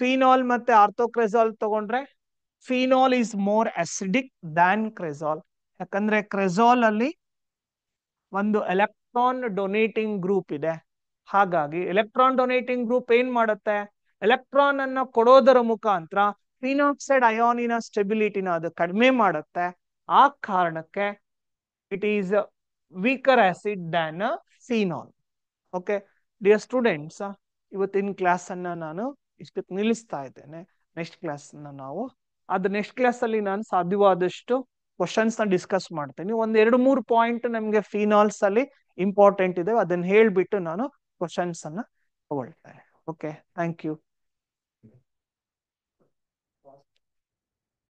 S1: ಫಿನಾಲ್ ಮತ್ತೆ ಆರ್ಥೋಕ್ರೆಜಾಲ್ ತಗೊಂಡ್ರೆ phenol is more acidic than cresol. ಯಾಕಂದ್ರೆ ಕ್ರೆಜಾಲ್ ಅಲ್ಲಿ ಒಂದು ಎಲೆಕ್ಟ್ರಾನ್ ಡೊನೇಟಿಂಗ್ ಗ್ರೂಪ್ ಇದೆ. ಹಾಗಾಗಿ ಎಲೆಕ್ಟ್ರಾನ್ ಡೊನೇಟಿಂಗ್ ಗ್ರೂಪ್ ಏನ್ ಮಾಡುತ್ತೆ, ಎಲೆಕ್ಟ್ರಾನ್ ಅನ್ನ ಕೊಡೋದರ ಮುಖಾಂತರ ಫಿನಾಕ್ಸೈಡ್ ಅಯಾನಿನ ಸ್ಟೆಬಿಲಿಟಿನ ಅದು ಕಡಿಮೆ ಮಾಡುತ್ತೆ. ಆ ಕಾರಣಕ್ಕೆ it is weaker acid than phenol. Okay dear students, ಇವತ್ತಿನ ಕ್ಲಾಸ್ ಅನ್ನ ನಾನು ಇಷ್ಟಕ್ಕೆ ನಿಲ್ಲಿಸ್ತಾ ಇದ್ದೇನೆ. ನೆಕ್ಸ್ಟ್ ಕ್ಲಾಸ್ ನಾವು ನೆಕ್ಸ್ಟ್ ಕ್ಲಾಸ್ ಅಲ್ಲಿ ನಾನು ಸಾಧ್ಯವಾದಷ್ಟು ಕ್ವಶನ್ಸ್ ನ ಡಿಸ್ಕಸ್ ಮಾಡ್ತೀನಿ. ಒಂದ್ 2-3 ಪಾಯಿಂಟ್ ನಮ್ಗೆ ಫಿನಾಲ್ಸ್ ಅಲ್ಲಿ ಇಂಪಾರ್ಟೆಂಟ್ ಇದೆ, ಅದನ್ನ ಹೇಳ್ಬಿಟ್ಟು ನಾನು ಕ್ವಶನ್ಸ್ ಅನ್ನ ತಗೊಳ್ತೇನೆ. Okay, thank you.